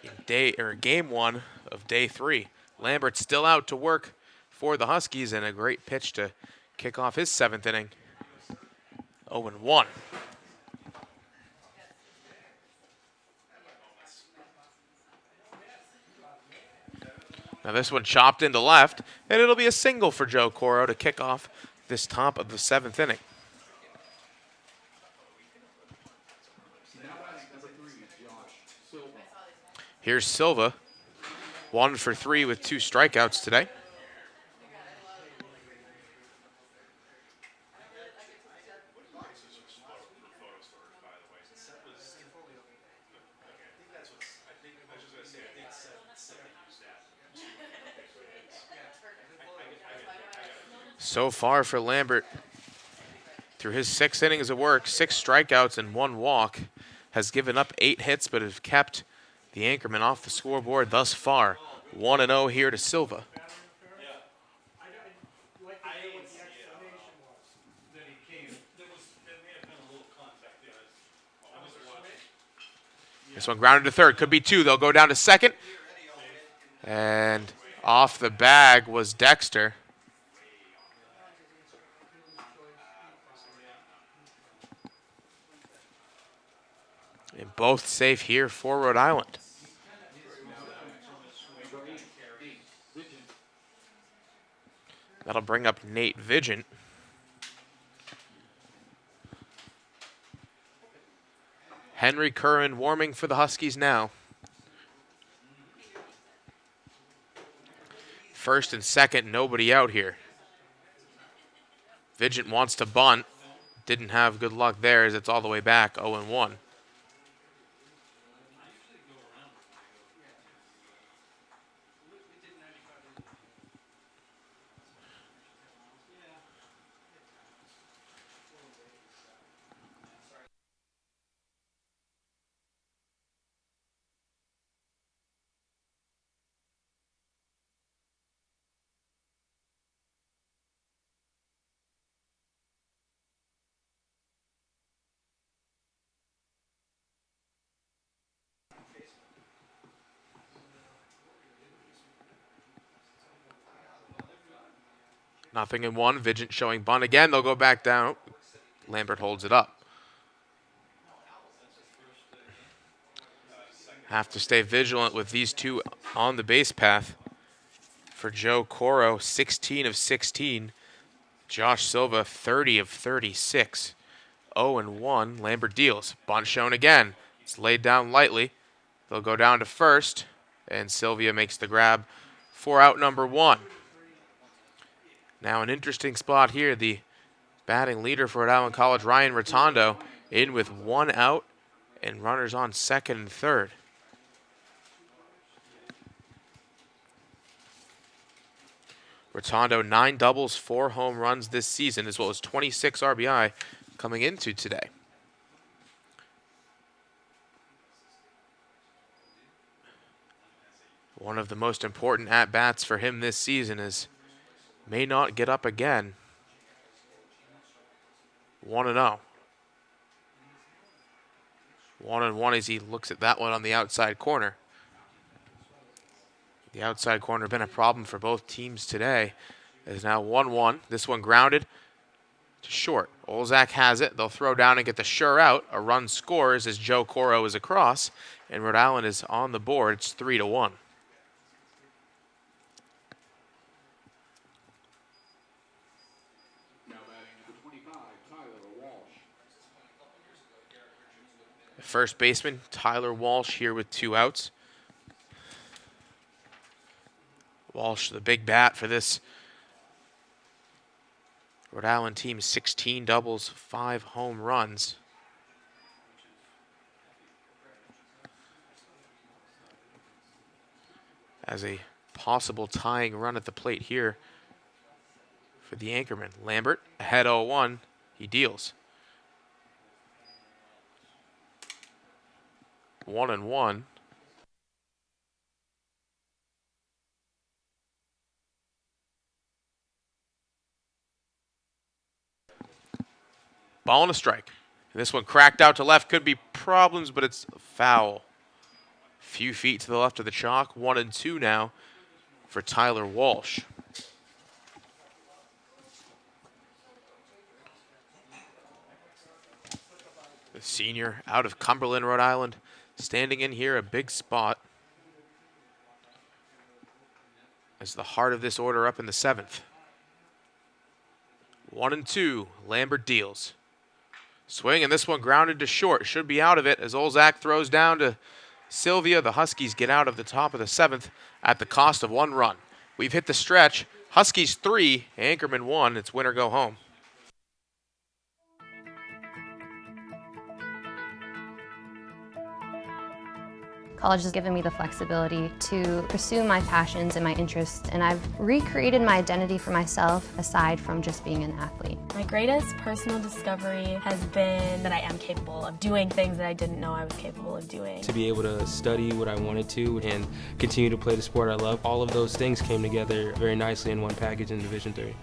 in game one of day three. Lambert's still out to work for the Huskies, and a great pitch to kick off his seventh inning. 0-1. Now this one chopped into left, and it'll be a single for Joe Coro to kick off this top of the seventh inning. Here's Silva, 1 for 3 with 2 strikeouts today. So far for Lambert, through his 6 innings of work, 6 strikeouts and 1 walk, has given up 8 hits but have kept the anchorman off the scoreboard thus far. 1-0 here to Silva. This one grounded to third. Could be 2. They'll go down to second. And off the bag was Dexter. And both safe here for Rhode Island. That'll bring up Nate Vigent. Henry Curran warming for the Huskies now. First and second, nobody out here. Vigent wants to bunt. Didn't have good luck there as it's all the way back, 0-1. Nothing in one. Vigent showing bunt again. They'll go back down. Lambert holds it up. Have to stay vigilant with these two on the base path. For Joe Coro, 16 of 16. Josh Silva, 30 of 36. 0-1. Lambert deals. Bunt shown again. It's laid down lightly. They'll go down to first, and Sylvia makes the grab for out number 1. Now an interesting spot here. The batting leader for Rhode Island College, Ryan Rotondo, in with 1 out and runners on second and third. Rotondo, 9 doubles, 4 home runs this season, as well as 26 RBI coming into today. One of the most important at-bats for him this season is may not get up again. 1-0. 1-1 as he looks at that one on the outside corner. The outside corner been a problem for both teams today. It is now 1-1. This one grounded to short. Olzak has it. They'll throw down and get the sure out. A run scores as Joe Coro is across, and Rhode Island is on the board. It's 3-1. Now batting number 25, Tyler Walsh. First baseman, Tyler Walsh, here with 2 outs. Walsh, the big bat for this Rhode Island team, 16 doubles, 5 home runs. As a possible tying run at the plate here for the anchorman. Lambert ahead 0-1. He deals. 1-1. Ball and a strike. And this one cracked out to left. Could be problems, but it's foul. Few feet to the left of the chalk. 1-2 now for Tyler Walsh. The senior out of Cumberland, Rhode Island, standing in here a big spot as the heart of this order up in the 7th. 1-2. Lambert deals. Swing, and this one grounded to short. Should be out of it as Olzak throws down to Sylvia. The Huskies get out of the top of the 7th at the cost of 1 run. We've hit the stretch. Huskies 3, Anchorman 1. It's win or go home. College has given me the flexibility to pursue my passions and my interests, and I've recreated my identity for myself aside from just being an athlete. My greatest personal discovery has been that I am capable of doing things that I didn't know I was capable of doing. To be able to study what I wanted to and continue to play the sport I love, all of those things came together very nicely in one package in Division III.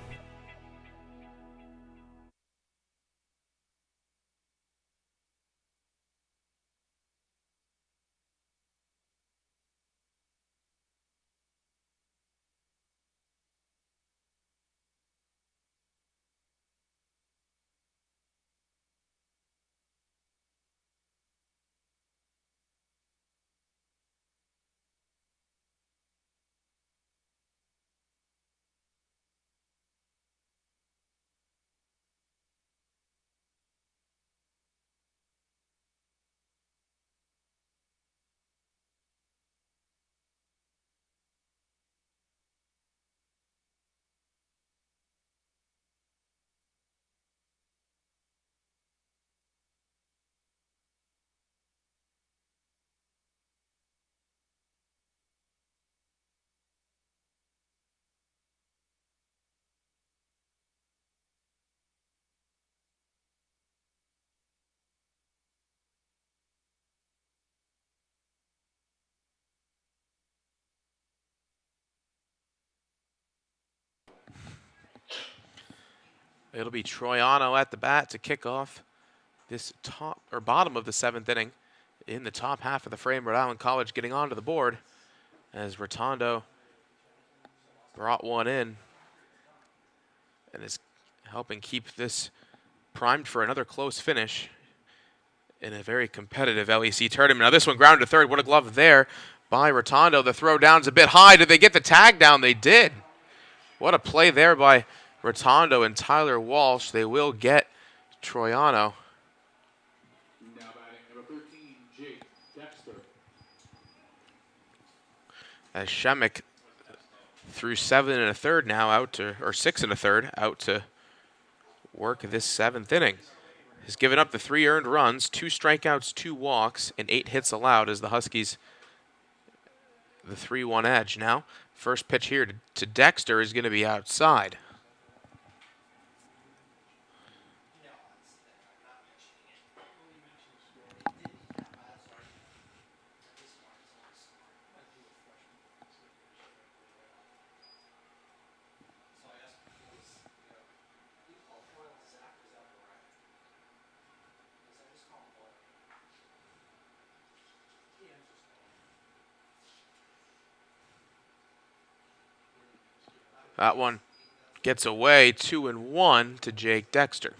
It'll be Troiano at the bat to kick off this top or bottom of the 7th inning. In the top half of the frame, Rhode Island College getting onto the board as Rotondo brought one in. and is helping keep this primed for another close finish in a very competitive LEC tournament. Now this one ground to third. What a glove there by Rotondo. The throw down's a bit high. Did they get the tag down? They did. What a play there by Rotondo and Tyler Walsh. They will get Troiano. Now batting number 13, Jake Dexter. As Shemek through 7 1/3 now out to, or 6 1/3 out to work this 7th inning. Has given up the 3 earned runs, 2 strikeouts, 2 walks, and 8 hits allowed as the Huskies the 3-1 edge. Now, first pitch here to Dexter is going to be outside. That one gets away, 2-1 to Jake Dexter.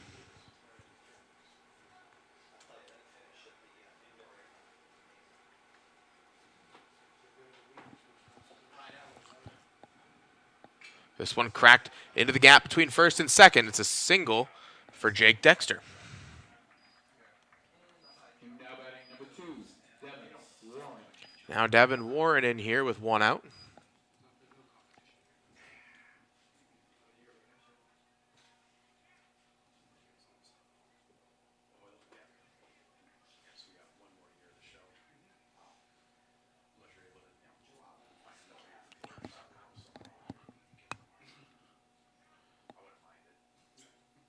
This one cracked into the gap between first and second. It's a single for Jake Dexter. Now batting number 2, Devin Warren. Now Devin Warren in here with 1 out.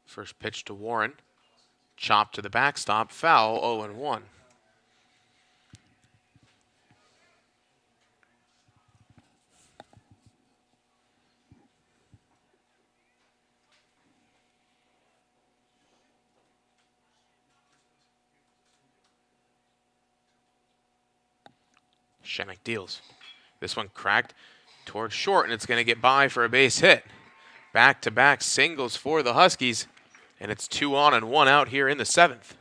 First pitch to Warren. Chop to the backstop. Foul, 0-1. Shemek deals. This one cracked towards short, and it's going to get by for a base hit. Back-to-back singles for the Huskies, and it's 2 on and 1 out here in the 7th.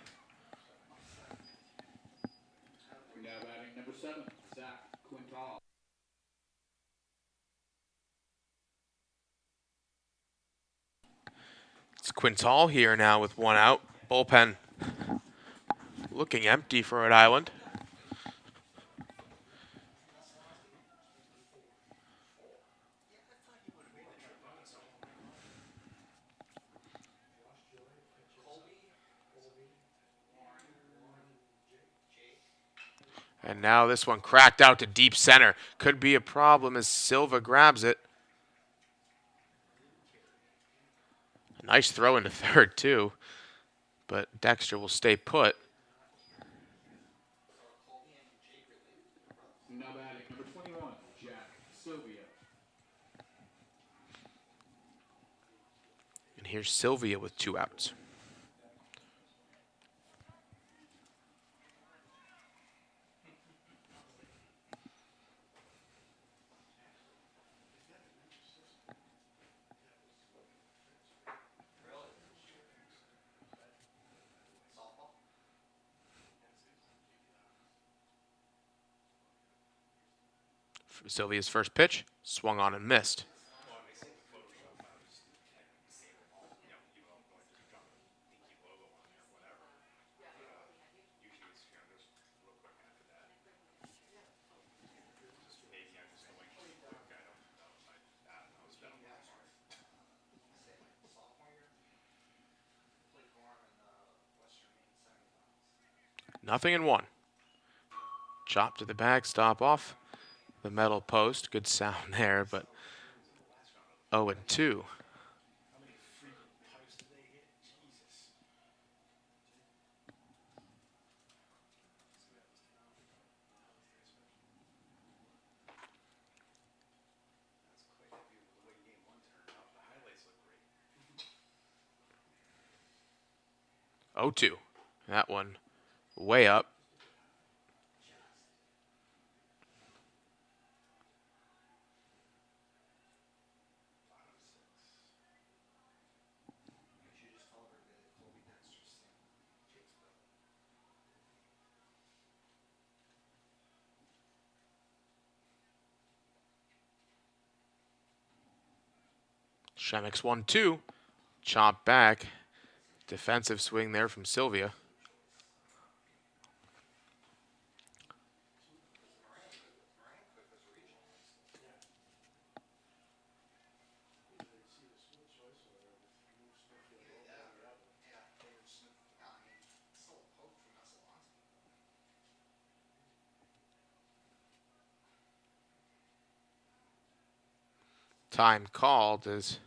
Now batting number 7, Zach Quintal. It's Quintal here now with 1 out. Bullpen looking empty for Rhode Island. And now this one cracked out to deep center. Could be a problem as Silva grabs it. Nice throw into third, too. But Dexter will stay put. Now batting number 21, Jack Sylvia. And here's Sylvia with 2 outs. Sylvia's first pitch, swung on and missed. Nothing in 1. Chop to the bag, stop off the metal post. Good sound there, but 0-2. That one way up. Shemix 1-2. Chop back. Defensive swing there from Sylvia. Time called as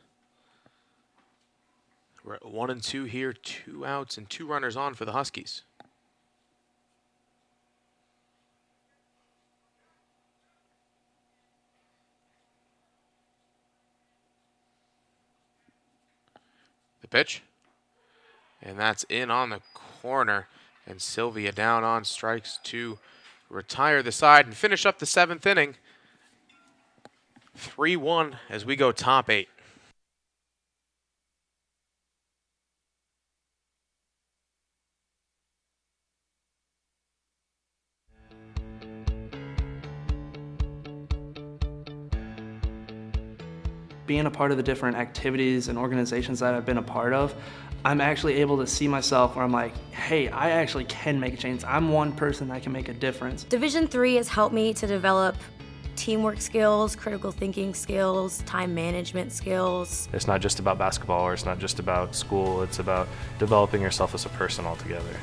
we're at 1-2 here, 2 outs and 2 runners on for the Huskies. The pitch. And that's in on the corner. And Sylvia down on strikes to retire the side and finish up the 7th inning. 3-1 as we go top 8. Being a part of the different activities and organizations that I've been a part of, I'm actually able to see myself where I'm like, hey, I actually can make a change. I'm one person that can make a difference. Division III has helped me to develop teamwork skills, critical thinking skills, time management skills. It's not just about basketball or it's not just about school. It's about developing yourself as a person altogether.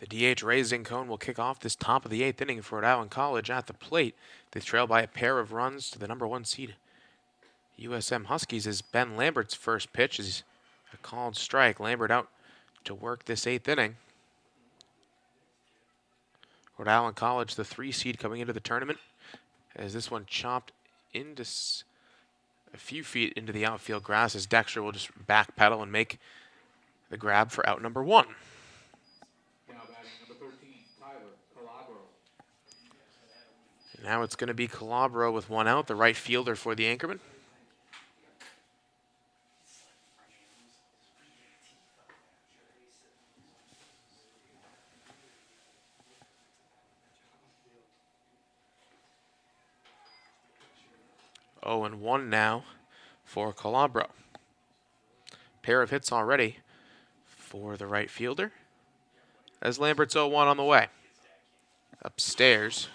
The DH Raising Cone will kick off this top of the 8th inning for Rhode Island College at the plate. They trail by a pair of runs to the number 1 seed USM Huskies as Ben Lambert's first pitch is a called strike. Lambert out to work this 8th inning. Rhode Island College, the 3 seed coming into the tournament, as this one chopped into a few feet into the outfield grass as Dexter will just backpedal and make the grab for out number 1. Now it's going to be Calabro with 1 out, the right fielder for the Anchorman. Oh, and 1 now for Calabro. Pair of hits already for the right fielder, as Lambert's 0-1 on the way. Upstairs.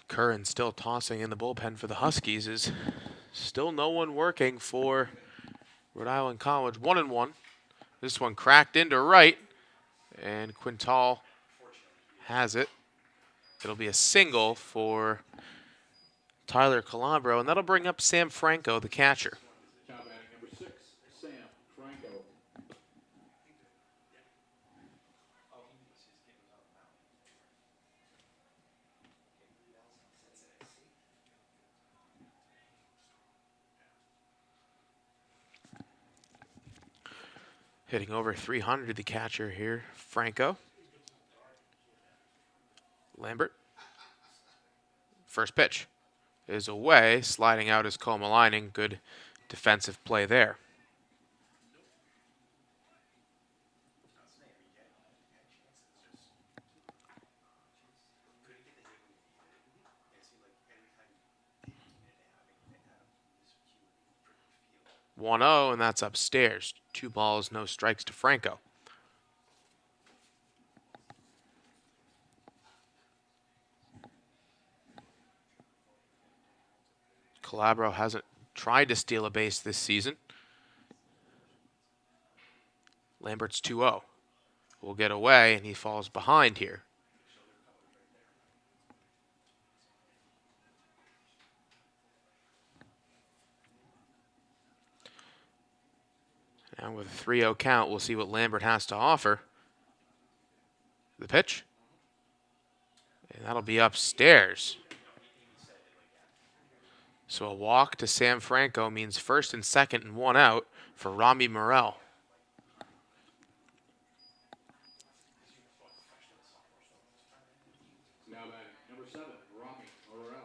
Curran still tossing in the bullpen for the Huskies. Is still no one working for Rhode Island College. 1-1. This one cracked into right, and Quintal has it. It'll be a single for Tyler Calabro, and that'll bring up Sam Franco, the catcher. Now batting number 6, Sam Franco. Hitting over 300, the catcher here, Franco. Lambert. First pitch is away, sliding out is Komalainen. Good defensive play there. One 0, and that's upstairs. 2 balls, no strikes to Franco. Calabro hasn't tried to steal a base this season. Lambert's 2-0. Will get away, and he falls behind here. And with a 3-0 count, we'll see what Lambert has to offer. The pitch. And that'll be upstairs. So a walk to Sam Franco means first and second and 1 out for Rami Morel. Now batting, number 7, Rami Morel.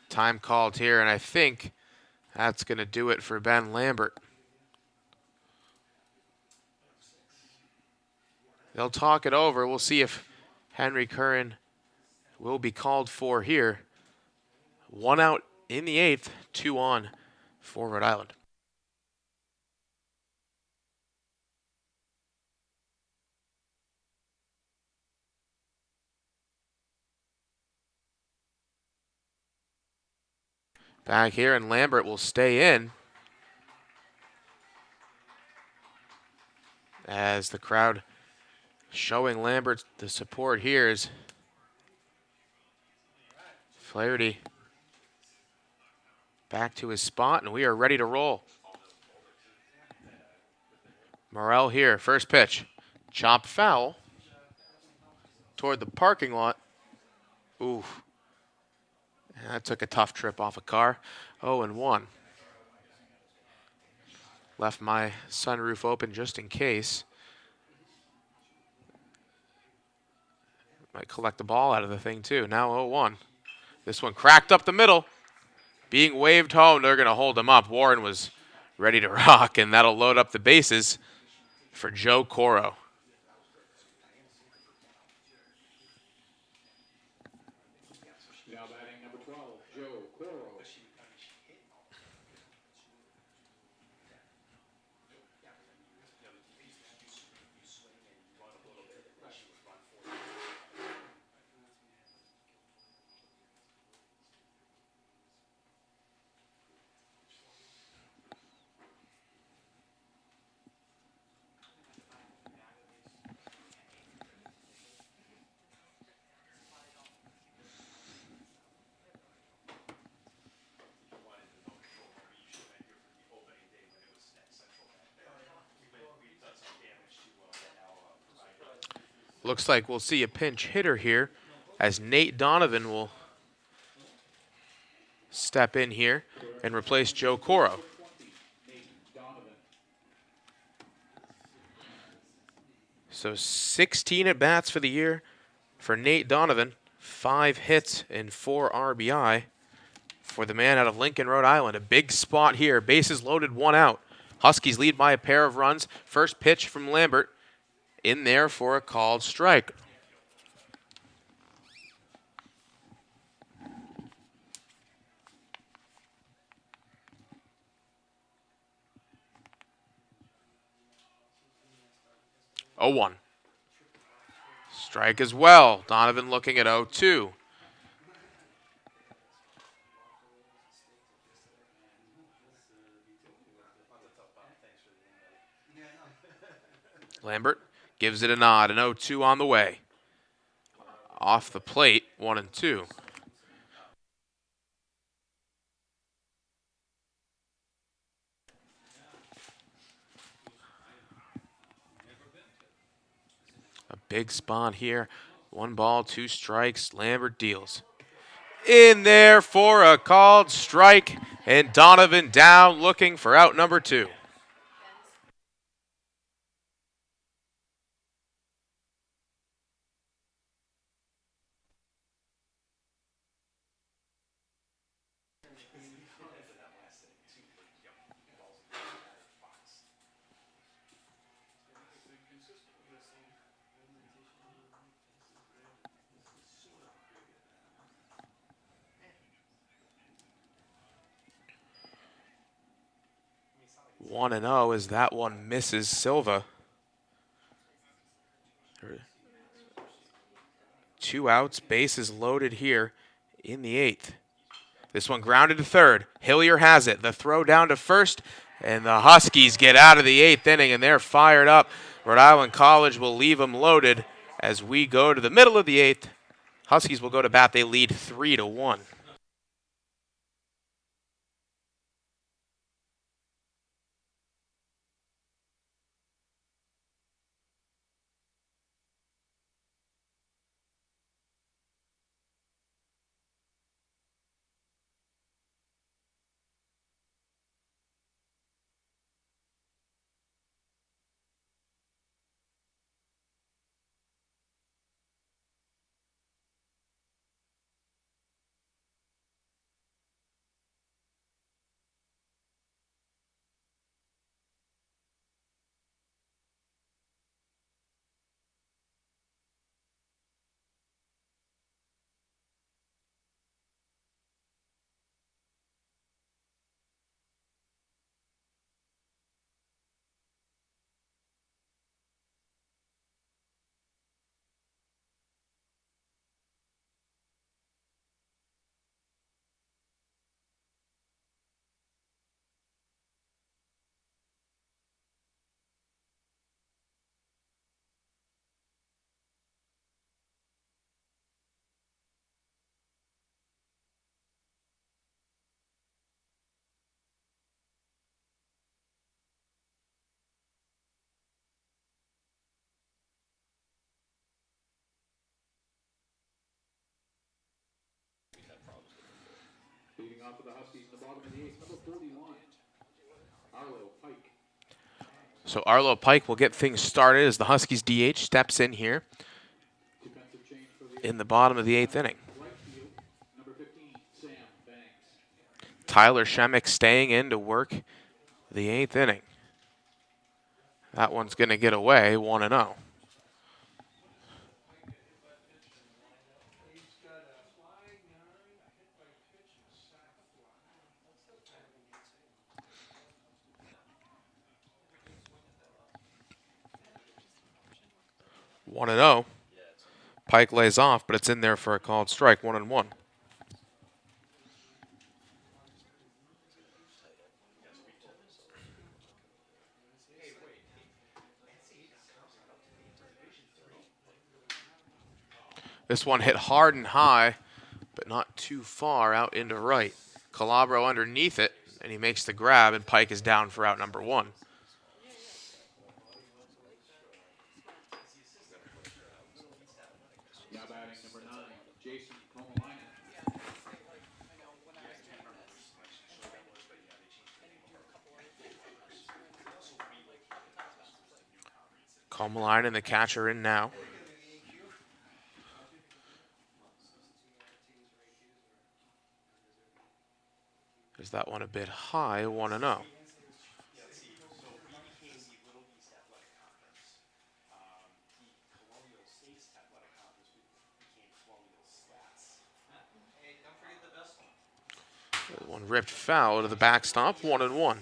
Time called here, and I think that's going to do it for Ben Lambert. They'll talk it over. We'll see if Henry Curran will be called for here. 1 out in the 8th, 2 on for Rhode Island. Back here, and Lambert will stay in as the crowd showing Lambert the support here is Flaherty back to his spot, and we are ready to roll. Morel here, first pitch. Chop foul toward the parking lot. Ooh. That took a tough trip off a car. 0-1. Left my sunroof open just in case. Might collect the ball out of the thing too. Now 0-1. This one cracked up the middle. Being waved home, they're going to hold him up. Warren was ready to rock, and that'll load up the bases for Joe Coro. Now batting, number 12, Joe Coro. Looks like we'll see a pinch hitter here as Nate Donovan will step in here and replace Joe Coro. So 16 at-bats for the year for Nate Donovan. 5 hits and 4 RBI for the man out of Lincoln, Rhode Island. A big spot here. Bases loaded, 1 out. Huskies lead by a pair of runs. First pitch from Lambert. In there for a called strike. Oh, 1. Strike as well. Donovan looking at 0-2. Lambert gives it a nod, an 0-2 on the way. Off the plate, 1-2. A big spot here. 1 ball, 2 strikes. Lambert deals. In there for a called strike, and Donovan down looking for out number 2. One and 0 as that one misses Silva. 2 outs, bases loaded here in the 8th. This one grounded to third. Hillier has it. The throw down to first, and the Huskies get out of the 8th inning, and they're fired up. Rhode Island College will leave them loaded as we go to the middle of the 8th. Huskies will go to bat. They lead 3-1. for the Huskies in the bottom of the 8th, number 41, Arlo Pike. So Arlo Pike will get things started as the Huskies DH steps in here in the bottom of the 8th inning. Right field, number 15, Sam Banks. Tyler Shemick staying in to work the 8th inning. That one's going to get away 1-0. One and 0. Pike lays off, but it's in there for a called strike. 1-1. This one hit hard and high, but not too far out into right. Calabro underneath it, and he makes the grab, and Pike is down for out number 1. Now batting number 9, Jason Komalainen. Komalainen, the catcher, in now. Is that one a bit high? 1-0. One ripped foul to the backstop. 1-1.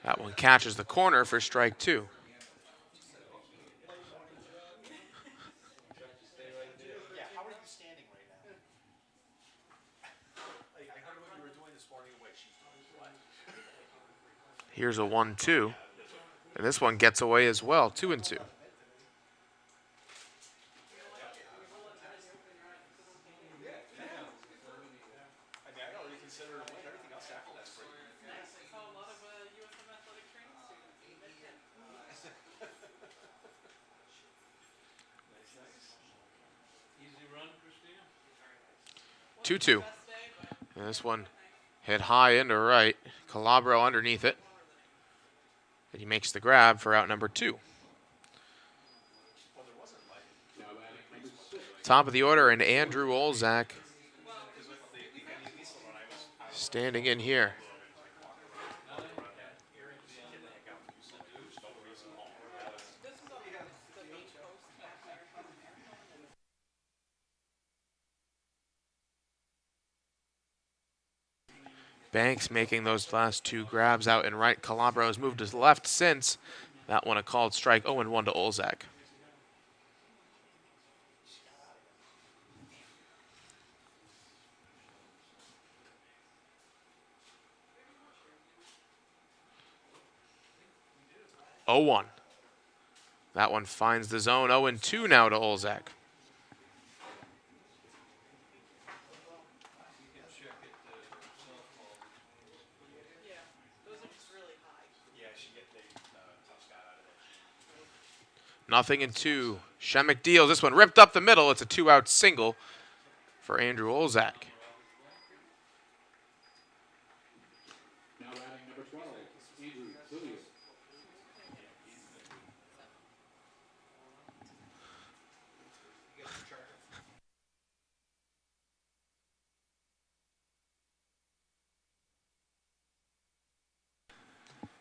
That one catches the corner for strike 2. Here's a 1-2. And this one gets away as well. 2-2. Two. And this one hit high into right. Calabro underneath it. And he makes the grab for out number 2. Top of the order, and Andrew Olzak standing in here. Banks making those last 2 grabs out and right. Calabro has moved to left since. That one a called strike. 0-1 to Olzak. That one finds the zone. 0-2 now to Olzak. Nothing in 2. Shemick deals. This one ripped up the middle. It's a 2-out single for Andrew Olzak. Now batting number 12, Andrew Hillier.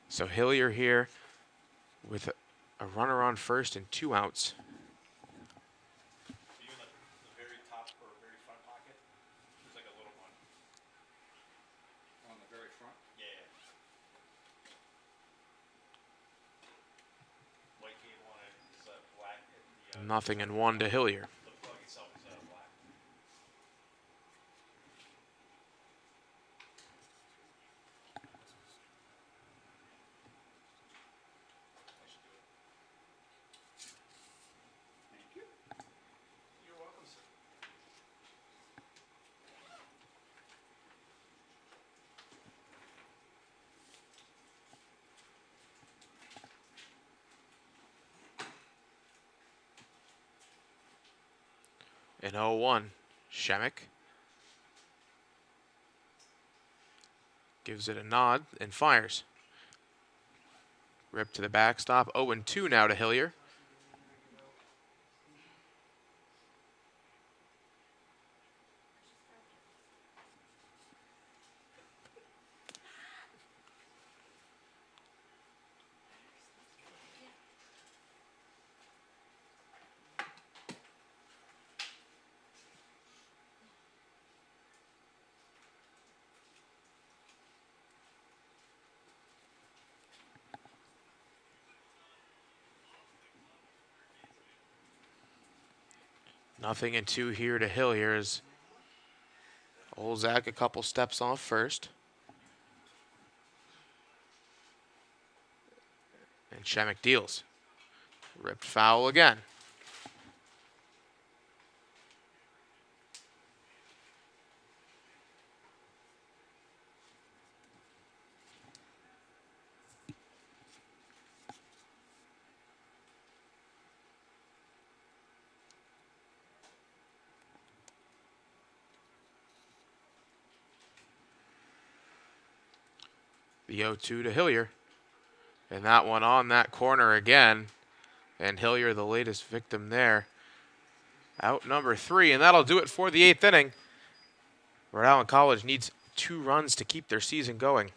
So Hillier here with a runner on first and 2 outs. Nothing and 1 to Hillier. And 0-1. Shemek gives it a nod and fires. Rip to the backstop. 0-2 now to Hillier. Nothing in 2 here to Hillier as Olzak a couple steps off first. And Shemek deals. Ripped foul again. The 0-2 to Hillier. And that one on that corner again. And Hillier, the latest victim there. Out number 3, and that'll do it for the 8th inning. Rhode Island College needs 2 runs to keep their season going.